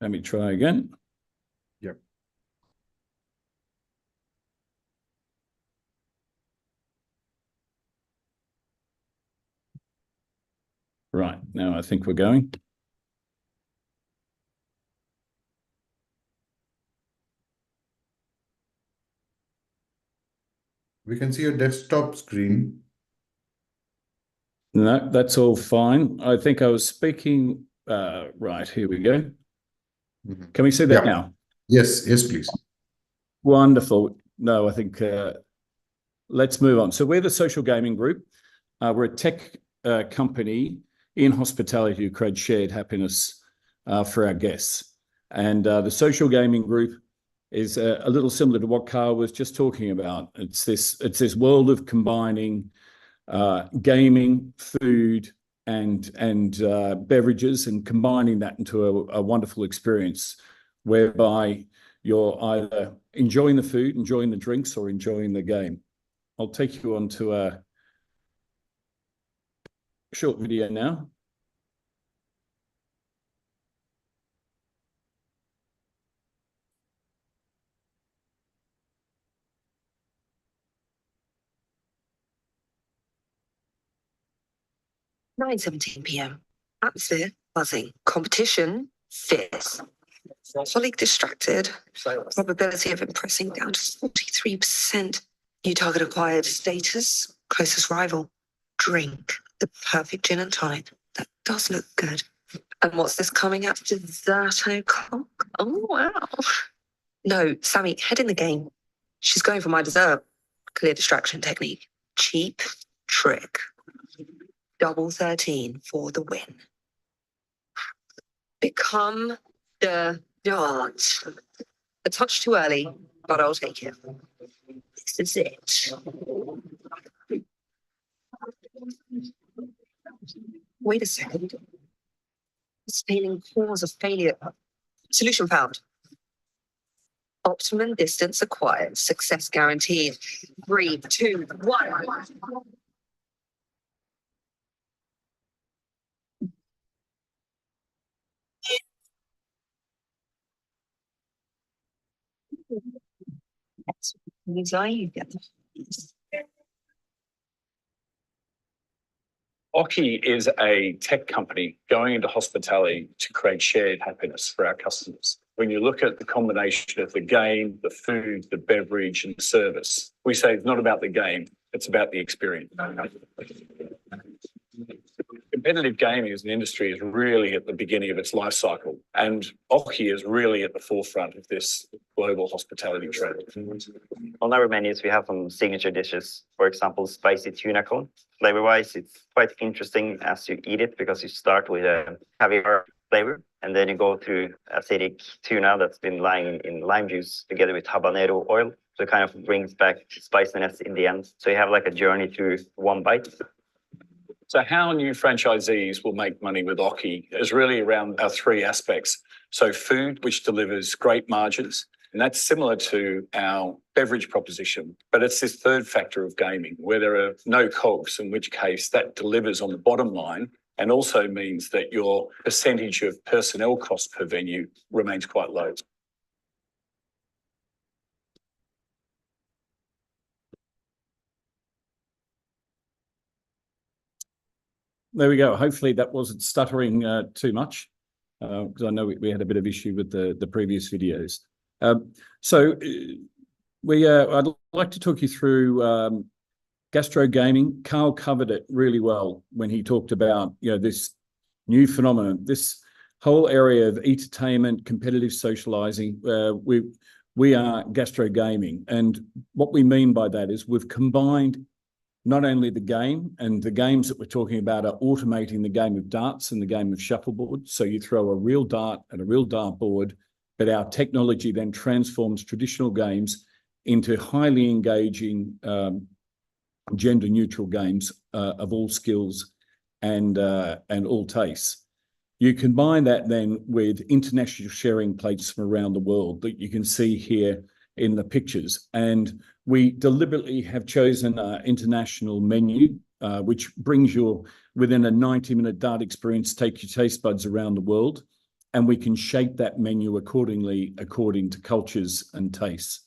Let me try again.
Yep.
Right, now I think we're going.
We can see your desktop screen.
No, that's all fine. I think I was speaking. Right, here we go.
Mhm.
Can we see that
Yeah.
now?
Yes, please.
Wonderful. No, I think let's move on. So we're the Social Gaming Group. We're a tech company in hospitality to create shared happiness for our guests. And the Social Gaming Group is a little similar to what Carl was just talking about. It's this world of combining gaming, food, and beverages, and combining that into a wonderful experience whereby you're either enjoying the food, enjoying the drinks, or enjoying the game. I'll take you on to a short video now.
Nine 17 p.m. Atmosphere buzzing. Competition fierce. Colleague distracted. Probability of impressing down to 43%. New target acquired. Status. Closest rival. Drink. The perfect gin and tonic. That does look good. And what's this coming out? Dessert o'clock? Oh, wow. No, Sammy, head in the game. She's going for my dessert. Clear distraction technique. Cheap trick. Double 13 for the win. Become the dart. A touch too early, but I'll take it. This is it. Wait a second. Sustaining cause of failure. Solution found. Optimum distance acquired. Success guaranteed. 3, 2, 1.
Oki is a tech company going into hospitality to create shared happiness for our customers. When you look at the combination of the game, the food, the beverage, and the service, we say it's not about the game, it's about the experience. Competitive gaming as an industry is really at the beginning of its life cycle, and Oki is really at the forefront of this global hospitality trend.
On our menus, we have some signature dishes. For example, spicy tuna cone. Flavor-wise, it's quite interesting as you eat it because you start with a caviar flavor, and then you go through acidic tuna that's been lying in lime juice together with habanero oil. So it kind of brings back spiciness in the end. So you have like a journey through one bite.
So how new franchisees will make money with Oki is really around our three aspects. So food, which delivers great margins, and that's similar to our beverage proposition, but it's this third factor of gaming where there are no cogs, in which case that delivers on the bottom line and also means that your percentage of personnel cost per venue remains quite low.
There we go. Hopefully that wasn't stuttering too much, because I know we had a bit of issue with the previous videos. I'd like to talk you through gastro gaming. Carl covered it really well when he talked about this new phenomenon, this whole area of entertainment, competitive socializing. We are gastro gaming, and what we mean by that is we've combined not only the game, and the games that we're talking about are automating the game of darts and the game of shuffleboard. So you throw a real dart at a real dartboard, but our technology then transforms traditional games into highly engaging gender-neutral games of all skills and all tastes. You combine that then with international sharing plates from around the world that you can see here in the pictures. And we deliberately have chosen an international menu, which brings you within a 90-minute dart experience, take your taste buds around the world, and we can shape that menu accordingly, according to cultures and tastes.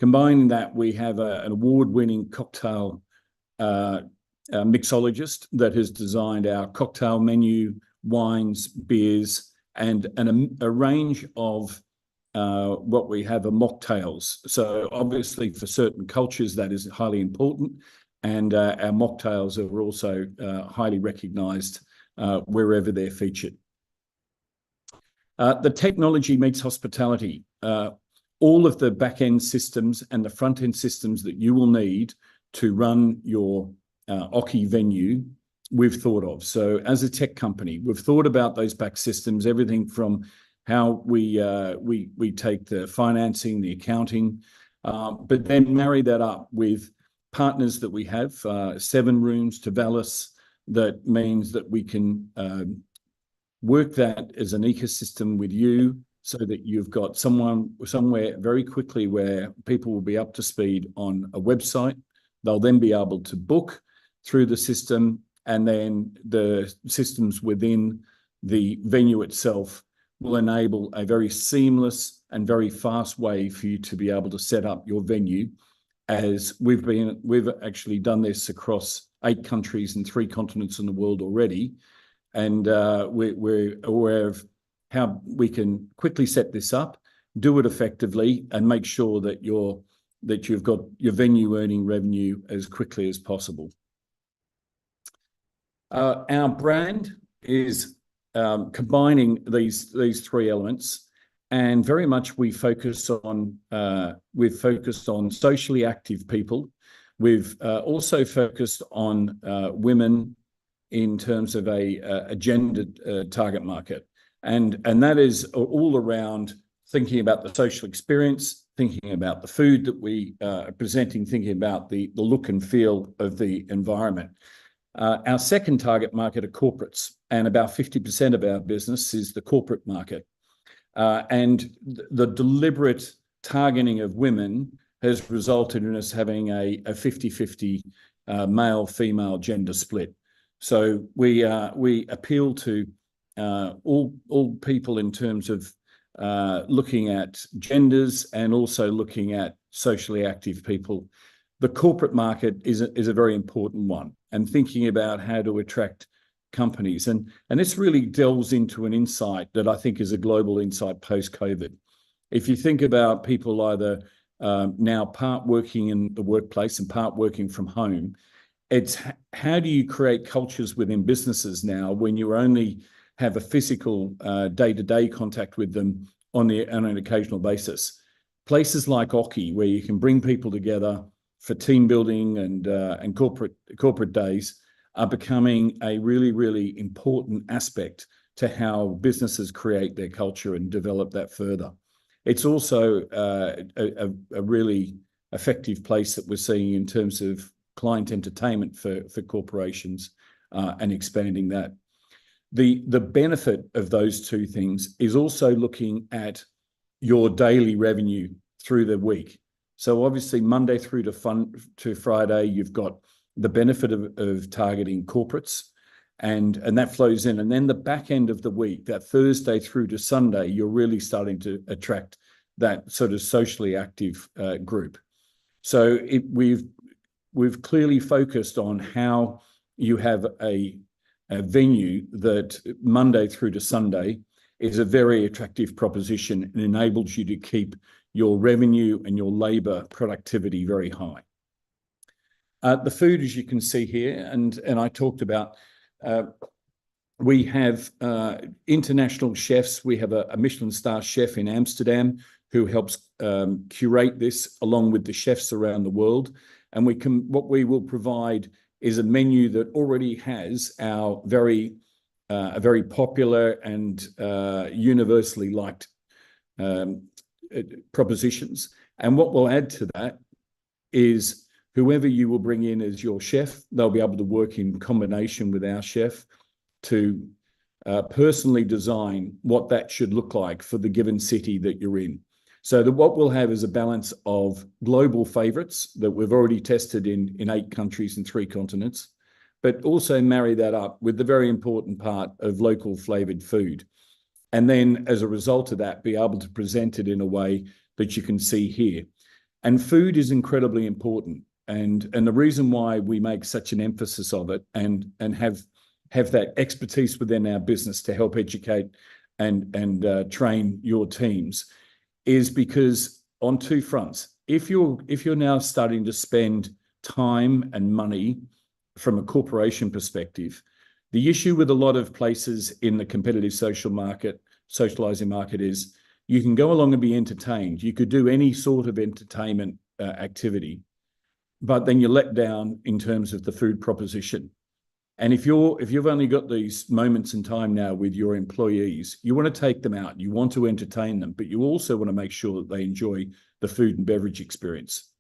Combining that, we have an award-winning cocktail mixologist that has designed our cocktail menu, wines, beers, and a range of what we have are mocktails. So obviously for certain cultures that is highly important, and our mocktails are also highly recognized wherever they're featured. The technology meets hospitality. All of the back-end systems and the front-end systems that you will need to run your Oki venue, we've thought of. So as a tech company, we've thought about those back systems, everything from how we take the financing, the accounting, but then marry that up with partners that we have, 7 rooms to Vallis. That means that we can work that as an ecosystem with you so that you've got somewhere very quickly where people will be up to speed on a website. They'll then be able to book through the system, and then the systems within the venue itself will enable a very seamless and very fast way for you to be able to set up your venue. As we've actually done this across 8 countries and 3 continents in the world already, and we're aware of how we can quickly set this up, do it effectively, and make sure that you've got your venue earning revenue as quickly as possible. Our brand is combining these 3 elements, and very much we've focused on socially active people. We've also focused on women in terms of a gendered target market, and that is all around thinking about the social experience, thinking about the food that we are presenting, thinking about the look and feel of the environment. Our second target market are corporates, and about 50% of our business is the corporate market. And the deliberate targeting of women has resulted in us having a 50-50 male-female gender split. So we appeal to all people in terms of looking at genders, and also looking at socially active people. The corporate market is a very important one, and thinking about how to attract companies. And this really delves into an insight that I think is a global insight post-COVID. If you think about people either now part working in the workplace and part working from home, it's how do you create cultures within businesses now when you only have a physical day-to-day contact with them on an occasional basis. Places like Oki, where you can bring people together for team building and corporate days, are becoming a really, really important aspect to how businesses create their culture and develop that further. It's also a really effective place that we're seeing in terms of client entertainment for corporations and expanding that. The benefit of those two things is also looking at your daily revenue through the week. So obviously Monday through to Friday, you've got the benefit of targeting corporates, and that flows in. And then the back end of the week, that Thursday through to Sunday, you're really starting to attract that sort of socially active group. So we've clearly focused on how you have a venue that Monday through to Sunday is a very attractive proposition and enables you to keep your revenue and your labor productivity very high. The food, as you can see here, and I talked about, we have international chefs. We have a Michelin star chef in Amsterdam who helps curate this along with the chefs around the world. And what we will provide is a menu that already has our very popular and universally liked propositions. And what we'll add to that is whoever you will bring in as your chef, they'll be able to work in combination with our chef to personally design what that should look like for the given city that you're in. So what we'll have is a balance of global favorites that we've already tested in 8 countries and 3 continents, but also marry that up with the very important part of local flavored food. And then as a result of that, be able to present it in a way that you can see here. And food is incredibly important. And the reason why we make such an emphasis of it and have that expertise within our business to help educate and train your teams is because on 2 fronts. If you're now starting to spend time and money from a corporation perspective, the issue with a lot of places in the competitive socializing market is you can go along and be entertained. You could do any sort of entertainment activity, but then you're let down in terms of the food proposition. And if you've only got these moments in time now with your employees, you want to take them out, you want to entertain them, but you also want to make sure that they enjoy the food and beverage experience.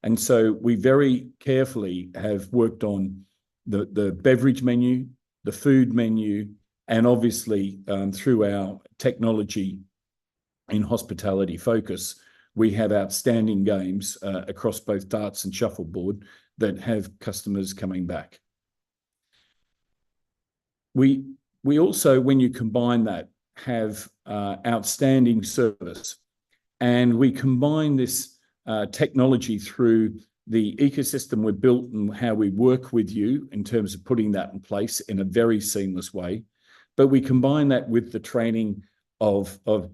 And so we very carefully have worked on the beverage menu, the food menu, and obviously through our technology in hospitality focus, we have outstanding games across both darts and shuffleboard that have customers coming back. We also, when you combine that, have outstanding service, and we combine this technology through the ecosystem we've built and how we work with you in terms of putting that in place in a very seamless way. But we combine that with the training of the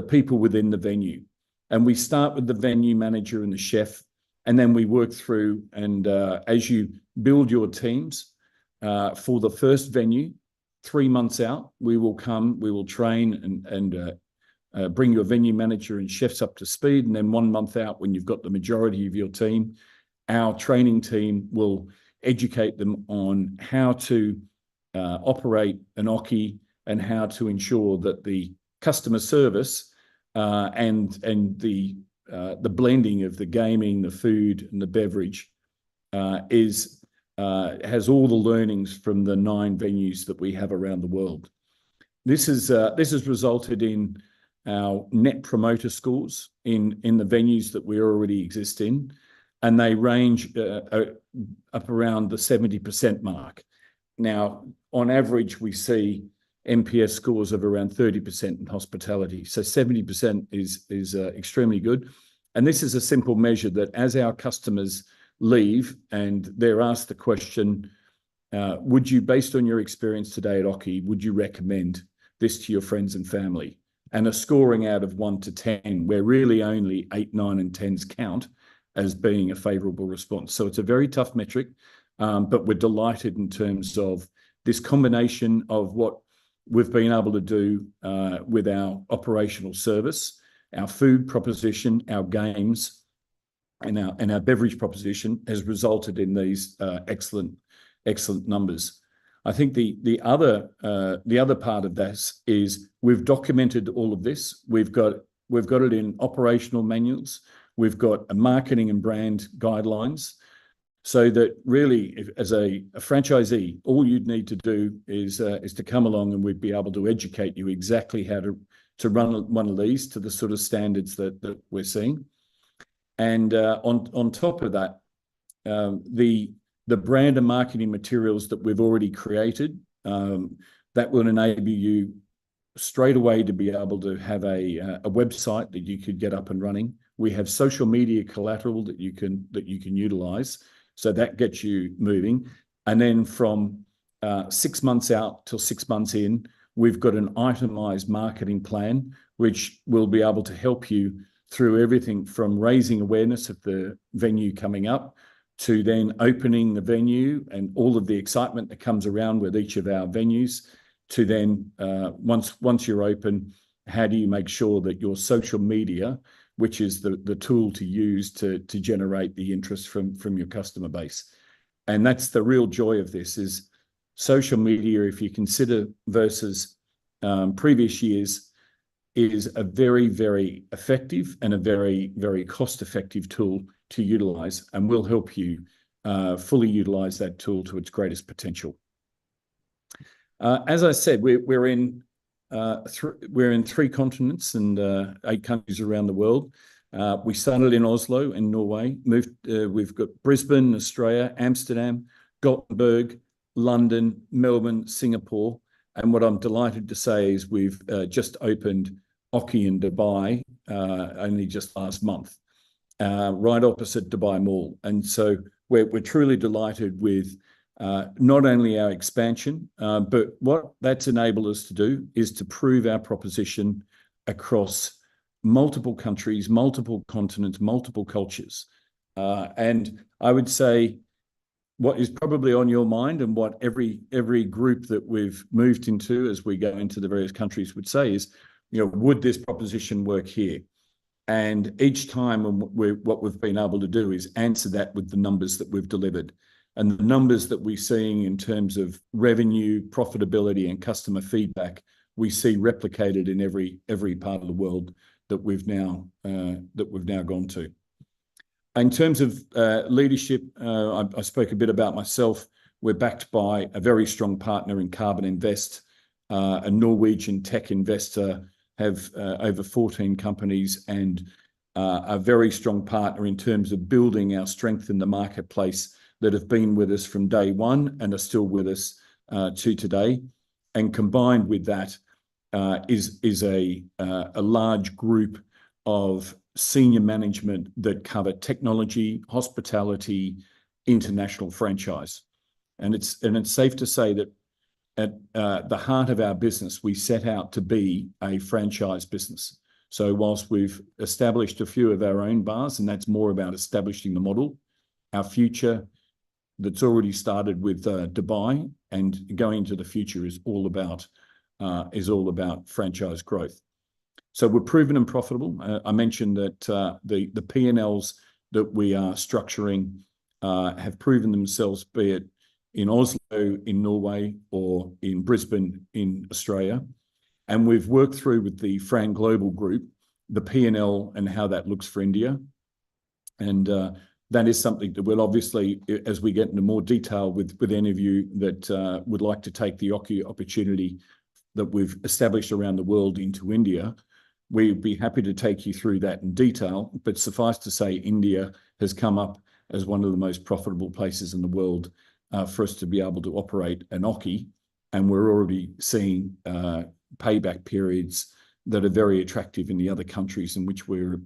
people within the venue, and we start with the venue manager and the chef, and then we work through. And as you build your teams. For the first venue, 3 months out, we will train and bring your venue manager and chefs up to speed. And then 1 month out, when you've got the majority of your team, our training team will educate them on how to operate an Oki and how to ensure that the customer service and the blending of the gaming, the food and the beverage has all the learnings from the 9 venues that we have around the world. This has resulted in our net promoter scores in the venues that we already exist in, and they range up around the 70% mark. Now, on average, we see NPS scores of around 30% in hospitality. So 70% is extremely good. And this is a simple measure that as our customers leave and they're asked the question, would you, based on your experience today at Oki, would you recommend this to your friends and family? And a scoring out of 1 to 10, where really only 8, 9, and 10s count as being a favourable response. So it's a very tough metric, but we're delighted in terms of this combination of what we've been able to do with our operational service, our food proposition, our games, and our beverage proposition has resulted in these excellent numbers. I think the other part of this is we've documented all of this. We've got it in operational manuals. We've got a marketing and brand guidelines, so that really, as a franchisee, all you'd need to do is to come along, and we'd be able to educate you exactly how to run one of these to the sort of standards that we're seeing. And on top of that, the brand and marketing materials that we've already created, that will enable you straight away to be able to have a website that you could get up and running. We have social media collateral that you can utilize. So that gets you moving. And then from 6 months out till 6 months in, we've got an itemized marketing plan, which will be able to help you through everything from raising awareness of the venue coming up to then opening the venue and all of the excitement that comes around with each of our venues, to then once you're open, how do you make sure that your social media, which is the tool to use to generate the interest from your customer base. And that's the real joy of this, is social media, if you consider versus previous years, is a very, very effective and a very, very cost-effective tool to utilize, and will help you fully utilize that tool to its greatest potential. As I said, we're in 3 continents and 8 countries around the world. We started in Oslo in Norway, we've got Brisbane, Australia, Amsterdam, Gothenburg, London, Melbourne, Singapore. And what I'm delighted to say is we've just opened Oki in Dubai only just last month, right opposite Dubai Mall. And so we're truly delighted with not only our expansion, but what that's enabled us to do is to prove our proposition across multiple countries, multiple continents, multiple cultures. And I would say what is probably on your mind, and what every group that we've moved into as we go into the various countries would say is, would this proposition work here? And each time what we've been able to do is answer that with the numbers that we've delivered. And the numbers that we're seeing in terms of revenue, profitability, and customer feedback, we see replicated in every part of the world that we've now gone to. In terms of leadership, I spoke a bit about myself. We're backed by a very strong partner in Carbon Invest, a Norwegian tech investor, have over 14 companies, and a very strong partner in terms of building our strength in the marketplace, that have been with us from day one and are still with us to today. And combined with that is a large group of senior management that cover technology, hospitality, international franchise. And it's safe to say that at the heart of our business, we set out to be a franchise business. So whilst we've established a few of our own bars, and that's more about establishing the model, our future that's already started with Dubai and going into the future is all about franchise growth. So we're proven and profitable. I mentioned that the P&Ls that we are structuring have proven themselves, be it in Oslo, in Norway, or in Brisbane, in Australia. And we've worked through with the Fran Global Group, the P&L and how that looks for India. And that is something that we'll obviously, as we get into more detail with any of you that would like to take the Oki opportunity that we've established around the world into India, we'd be happy to take you through that in detail. But suffice to say, India has come up as one of the most profitable places in the world for us to be able to operate an Oki and we're already seeing payback periods that are very attractive in the other countries in which we're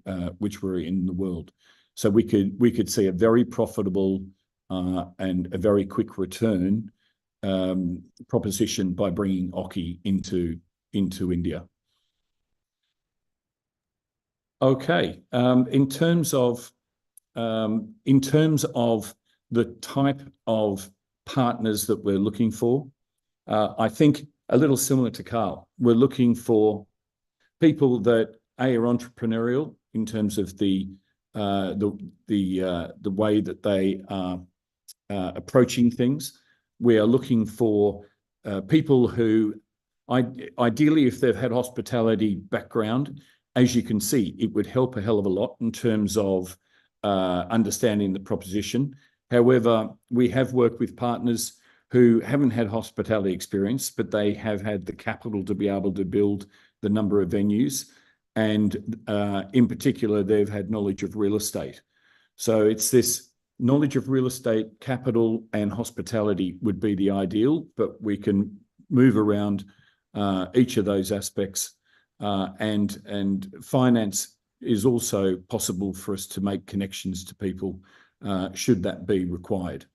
in the world. So we could see a very profitable and a very quick return proposition by bringing Oki into India. Okay, in terms of the type of partners that we're looking for, I think a little similar to Carl. We're looking for people that are entrepreneurial in terms of the way that they are approaching things. We are looking for people who, ideally, if they've had hospitality background, as you can see, it would help a hell of a lot in terms of understanding the proposition. However, we have worked with partners who haven't had hospitality experience, but they have had the capital to be able to build the number of venues. And in particular, they've had knowledge of real estate. So it's this knowledge of real estate, capital, and hospitality would be the ideal, but we can move around each of those aspects. And finance is also possible for us to make connections to people should that be required.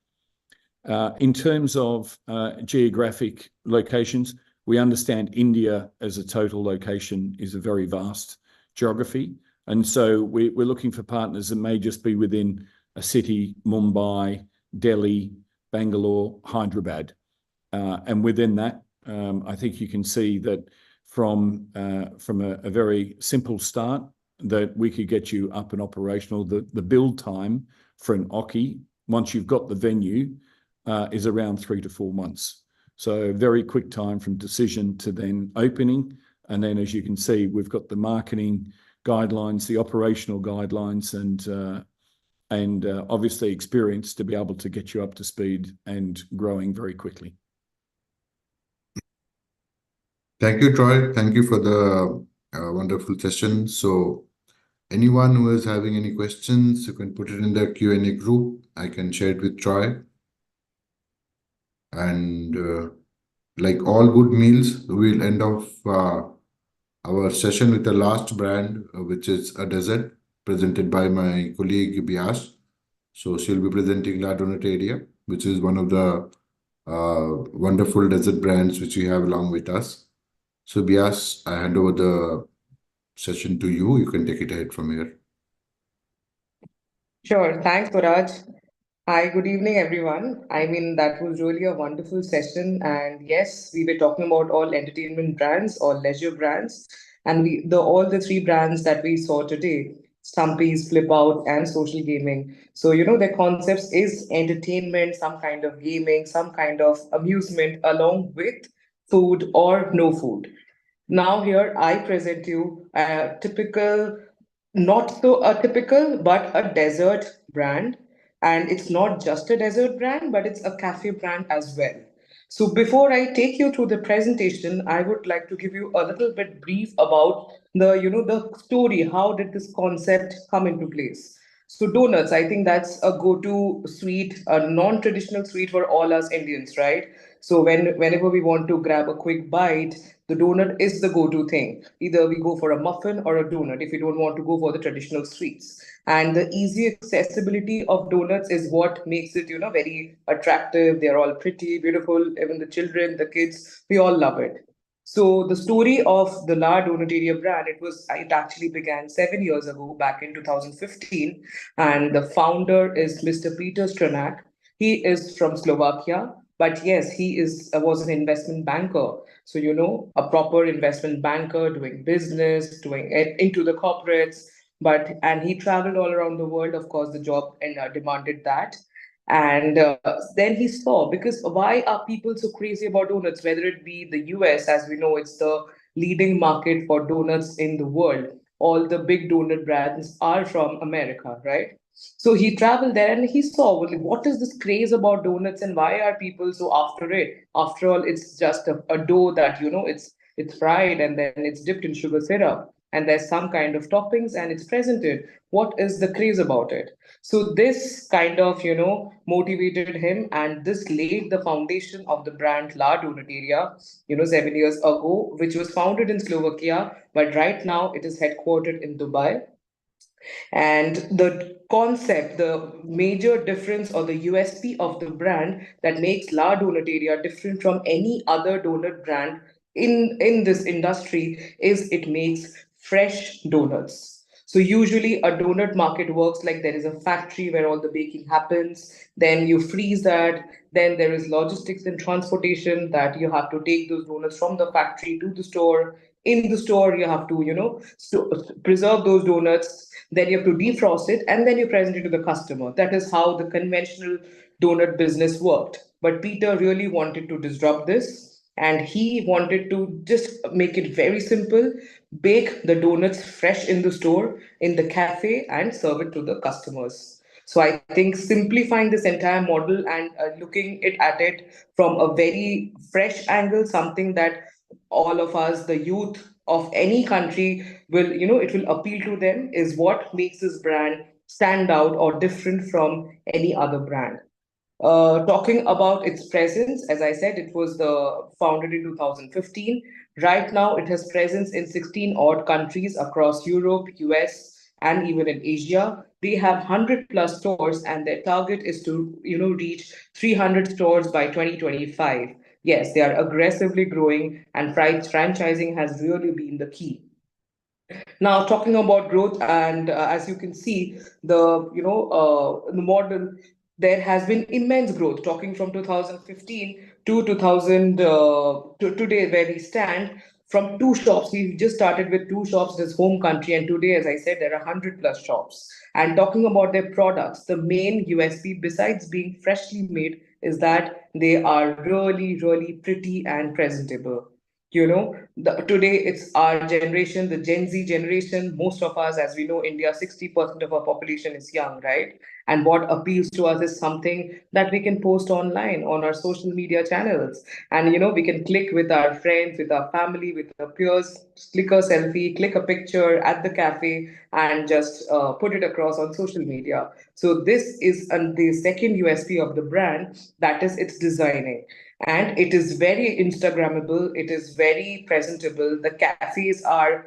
In terms of geographic locations, we understand India as a total location is a very vast geography. And so we're looking for partners that may just be within a city, Mumbai, Delhi, Bangalore, Hyderabad. And within that, I think you can see that from a very simple start, that we could get you up and operational. The build time for an Oki, once you've got the venue, is around 3 to 4 months. So very quick time from decision to then opening. And then, as you can see, we've got the marketing guidelines, the operational guidelines, and obviously experience to be able to get you up to speed and growing very quickly.
Thank you, Troy. Thank you for the wonderful session. So anyone who is having any questions, you can put it in the Q&A group. I can share it with Troy. And like all good meals, we'll end off our session with the last brand, which is a dessert presented by my colleague Bias. So she'll be presenting La Donateria, which is one of the wonderful dessert brands which we have along with us. So Bias, I hand over the session to you. You can take it ahead from here.
Sure. Thanks, Bharat. Hi, good evening, everyone. I mean, that was really a wonderful session. And yes, we were talking about all entertainment brands or leisure brands. And all the three brands that we saw today, Stumpy's, Flip Out, and Social Gaming. So, their concepts is entertainment, some kind of gaming, some kind of amusement, along with food or no food. Now, here I present you a typical, not so a typical, but a dessert brand. And it's not just a dessert brand, but it's a cafe brand as well. So before I take you through the presentation, I would like to give you a little bit brief about the story. How did this concept come into place? So donuts, I think that's a go-to sweet, a non-traditional sweet for all us Indians, right? So whenever we want to grab a quick bite, the donut is the go-to thing. Either we go for a muffin or a donut if we don't want to go for the traditional sweets. And the easy accessibility of donuts is what makes it, very attractive. They're all pretty, beautiful. Even the children, the kids, we all love it. So the story of the La Donateria brand, it actually began 7 years ago, back in 2015, and the founder is Mr. Peter Stranak. He is from Slovakia, but yes, he was an investment banker. So a proper investment banker doing business, doing it into the corporates. And he traveled all around the world. Of course, the job demanded that. And then he saw, because why are people so crazy about donuts? Whether it be the US, as we know, it's the leading market for donuts in the world. All the big donut brands are from America, right? So he traveled there and he saw, well, what is this craze about donuts and why are people so after it? After all, it's just a dough that, it's fried and then it's dipped in sugar syrup. and there's some kind of toppings and it's presented. What is the craze about it? So this kind of, motivated him, and this laid the foundation of the brand La Donateria, 7 years ago, which was founded in Slovakia, but right now it is headquartered in Dubai. And the concept, the major difference or the USP of the brand that makes La Donateria different from any other donut brand in this industry is it makes fresh donuts. So usually a donut market works like there is a factory where all the baking happens, then you freeze that, then there is logistics and transportation that you have to take those donuts from the factory to the store. In the store, you have to, preserve those donuts, then you have to defrost it, and then you present it to the customer. That is how the conventional donut business worked. But Peter really wanted to disrupt this, and he wanted to just make it very simple, bake the donuts fresh in the store, in the cafe, and serve it to the customers. So I think simplifying this entire model and looking at it from a very fresh angle, something that all of us, the youth of any country, will, it will appeal to them, is what makes this brand stand out or different from any other brand. Talking about its presence, as I said, it was founded in 2015. Right now, it has presence in 16 odd countries across Europe, US, and even in Asia. They have 100 plus stores, and their target is to, reach 300 stores by 2025. Yes, they are aggressively growing, and franchising has really been the key. Now, talking about growth, and as you can see, the model, there has been immense growth. Talking from 2015 to 2000 to today, where we stand. From two shops, we just started with two shops, this home country, and today, as I said, there are 100 plus shops. And talking about their products, the main USP, besides being freshly made, is that they are really, really pretty and presentable. Today it's our generation, the Gen Z generation. Most of us, as we know, India, 60% of our population is young, right? And what appeals to us is something that we can post online on our social media channels. And, we can click with our friends, with our family, with our peers, click a selfie, click a picture at the cafe, and just put it across on social media. So this is the second USP of the brand, that is its designing. And it is very Instagrammable, it is very presentable. The cafes are,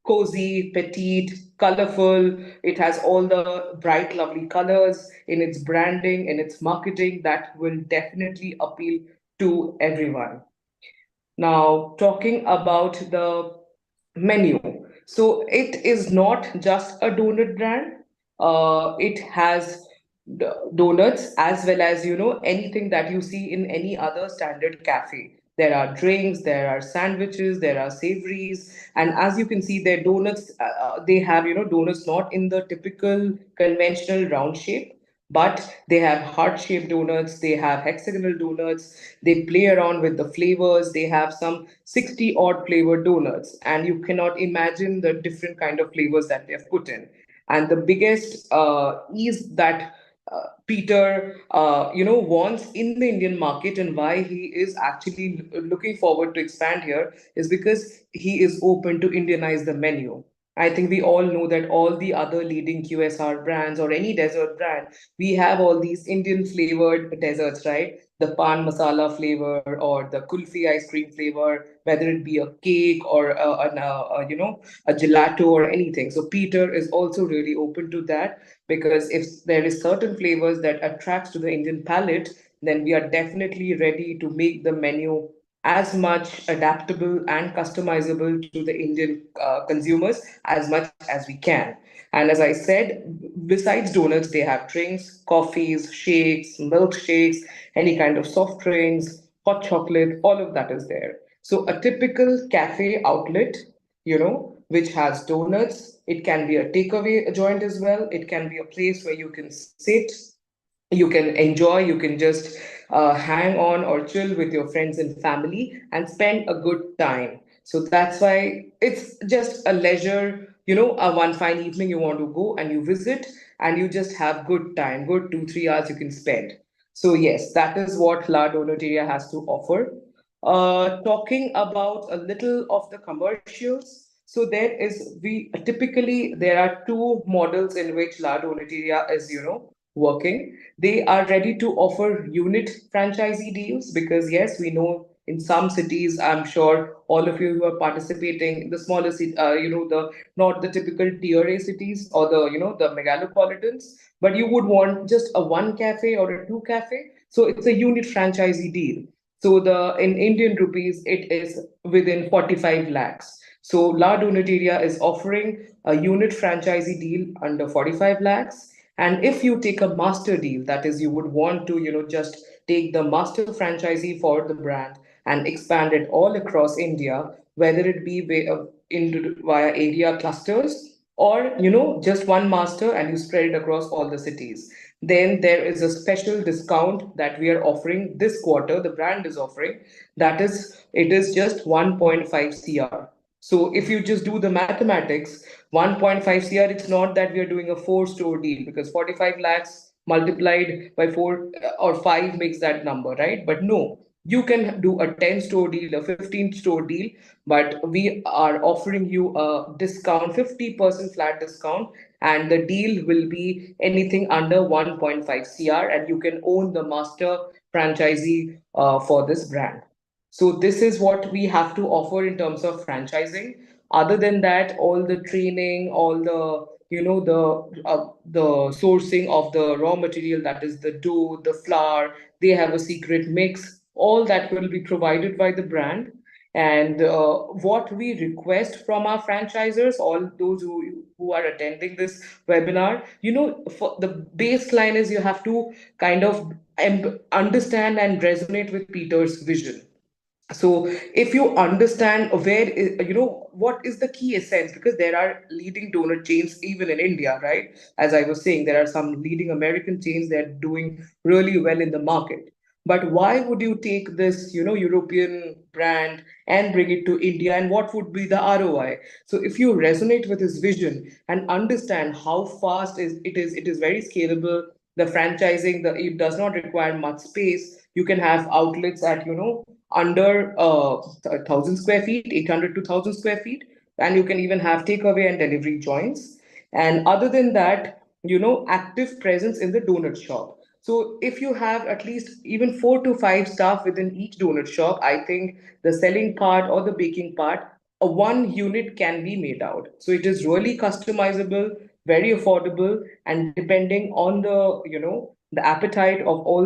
cozy, petite, colorful. It has all the bright, lovely colors in its branding, in its marketing, that will definitely appeal to everyone. Now, talking about the menu. So it is not just a donut brand. It has donuts as well as, anything that you see in any other standard cafe. There are drinks, there are sandwiches, there are savories, and as you can see, their donuts, they have, donuts not in the typical conventional round shape, but they have heart-shaped donuts, they have hexagonal donuts, they play around with the flavors, they have some 60 odd flavored donuts, and you cannot imagine the different kind of flavors that they've put in. And the biggest is that Peter, wants in the Indian market, and why he is actually looking forward to expand here, is because he is open to Indianize the menu. I think we all know that all the other leading QSR brands or any dessert brand, we have all these Indian flavored desserts, right? The pan masala flavor or the kulfi ice cream flavor, whether it be a cake or a gelato or anything. So Peter is also really open to that, because if there is certain flavors that attracts to the Indian palate, then we are definitely ready to make the menu as much adaptable and customizable to the Indian consumers as much as we can. And as I said, besides donuts, they have drinks, coffees, shakes, milkshakes, any kind of soft drinks, hot chocolate, all of that is there. So a typical cafe outlet, which has donuts, it can be a takeaway joint as well. It can be a place where you can sit, you can enjoy, you can just hang on or chill with your friends and family and spend a good time. So that's why it's just a leisure, a one fine evening you want to go and you visit, and you just have good time, good 2 3 hours you can spend. So yes, that is what La Donateria has to offer. Talking about a little of the commercials. So there are two models in which La Donateria is, working. They are ready to offer unit franchisee deals because yes, we know in some cities, I'm sure all of you who are participating, the smaller city, the not the typical tier A cities or the megalopolitans, but you would want just a one cafe or a two cafe. So it's a unit franchisee deal. So the in Indian rupees, it is within 45 lakhs. So La Donateria is offering a unit franchisee deal under 45 lakhs. And if you take a master deal, that is, you would want to, just take the master franchisee for the brand and expand it all across India, whether it be via area clusters or, just one master and you spread it across all the cities. Then there is a special discount that we are offering this quarter, the brand is offering, it is just 1.5 CR. So if you just do the mathematics, 1.5 CR, it's not that we are doing a four-store deal because 45 lakhs multiplied by four or five makes that number, right? But no, you can do a 10-store deal, a 15-store deal, but we are offering you a discount, 50% flat discount, and the deal will be anything under 1.5 CR, and you can own the master franchisee for this brand. So this is what we have to offer in terms of franchising. Other than that, all the training, all the the sourcing of the raw material, that is the dough, the flour, they have a secret mix. All that will be provided by the brand. And what we request from our franchisors, all those who are attending this webinar, for the baseline is you have to kind of understand and resonate with Peter's vision. So if you understand what is the key essence, because there are leading donut chains even in India, right? As I was saying, there are some leading American chains that are doing really well in the market. But why would you take this European brand and bring it to India, and what would be the ROI? So if you resonate with his vision and understand how fast it is very scalable. The franchising, it does not require much space. You can have outlets at under 1,000 square feet, 800 to 1,000 square feet, and you can even have takeaway and delivery joints. And other than that, active presence in the donut shop. So if you have at least even 4 to 5 staff within each donut shop, I think the selling part or the baking part, a one unit can be made out. So it is really customizable, very affordable, and depending on the appetite of all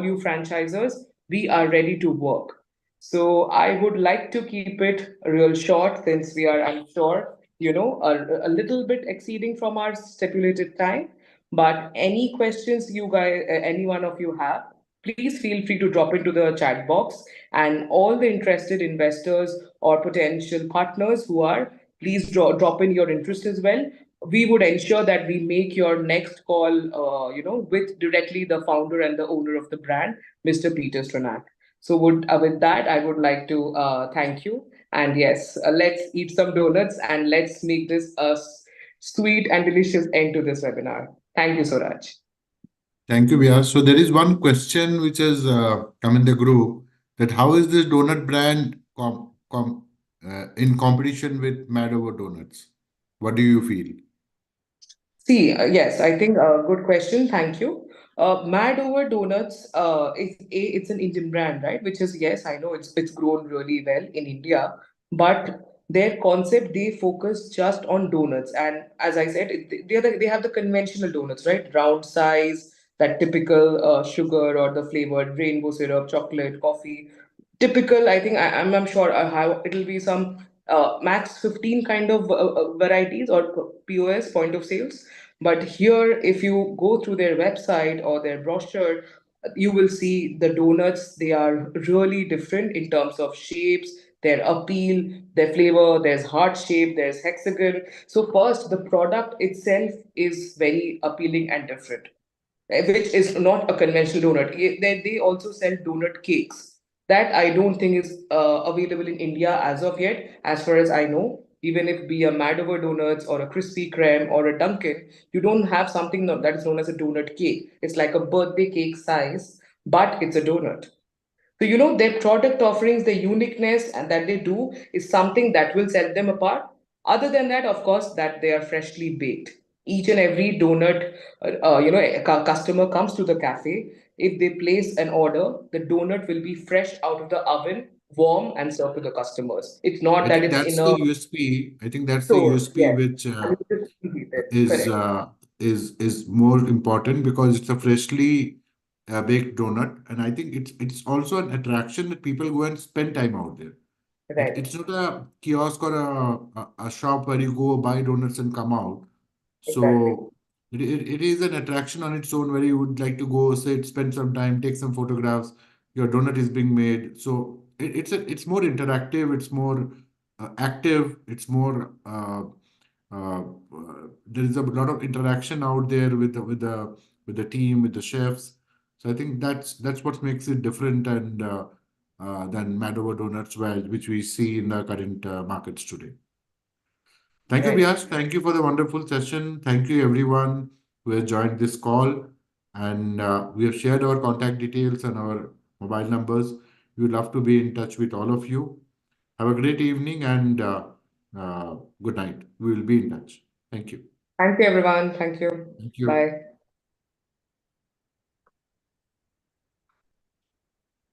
you franchisors, we are ready to work. So I would like to keep it real short since we are, I'm sure, a little bit exceeding from our stipulated time. But any questions you guys, any one of you have, please feel free to drop into the chat box. And all the interested investors or potential partners who are, please drop in your interest as well. We would ensure that we make your next call, with directly the founder and the owner of the brand, Mr. Peter Stranak. So with that, I would like to thank you. And yes, let's eat some donuts and let's make this a sweet and delicious end to this webinar. Thank you, Suraj.
Thank you, Vyas. So there is one question which has come in the group, that how is this donut brand in competition with Mad Over Donuts? What do you feel?
See, yes, I think good question. Thank you. Mad Over Donuts, it's an Indian brand, right? Which is, yes, I know it's grown really well in India, but their concept, they focus just on donuts. And as I said, they have the conventional donuts, right? Round size, that typical sugar or the flavored rainbow syrup, chocolate, coffee. Typical, I think I'm sure how it'll be some max 15 kind of varieties or POS, point of sales. But here, if you go through their website or their brochure, you will see the donuts. They are really different in terms of shapes, their appeal, their flavor. There's heart shape, there's hexagon. So first, the product itself is very appealing and different, which is not a conventional donut. They also sell donut cakes. That I don't think is available in India as of yet, as far as I know. Even if be a Madover Donuts or a Krispy Kreme or a Dunkin', you don't have something that is known as a donut cake. It's like a birthday cake size, but it's a donut. So their product offerings, the uniqueness and that they do is something that will set them apart. Other than that, of course, that they are freshly baked. Each and every donut, a customer comes to the cafe. If they place an order, the donut will be fresh out of the oven, warm, and served to the customers. It's not
I
that
think
it's
that's
in
the
a
USP. I think that's the
store.
USP
Yes.
which
And you just reheat it.
is
Correct.
is more important because it's a freshly baked donut, and I think it's also an attraction that people go and spend time out there.
Right.
It's not a kiosk or a shop where you go buy donuts and come out.
Exactly.
So it is an attraction on its own where you would like to go sit, spend some time, take some photographs. Your donut is being made. So it's more interactive, it's more active, it's more there is a lot of interaction out there with the team, with the chefs. So I think that's what makes it different and than Madover Donuts, which we see in the current markets today. Thank you,
Right.
Vyas. Thank you for the wonderful session. Thank you, everyone who has joined this call. And we have shared our contact details and our mobile numbers. We would love to be in touch with all of you. Have a great evening and good night. We will be in touch. Thank you.
Thank you, everyone. Thank you.
Thank you.
Bye.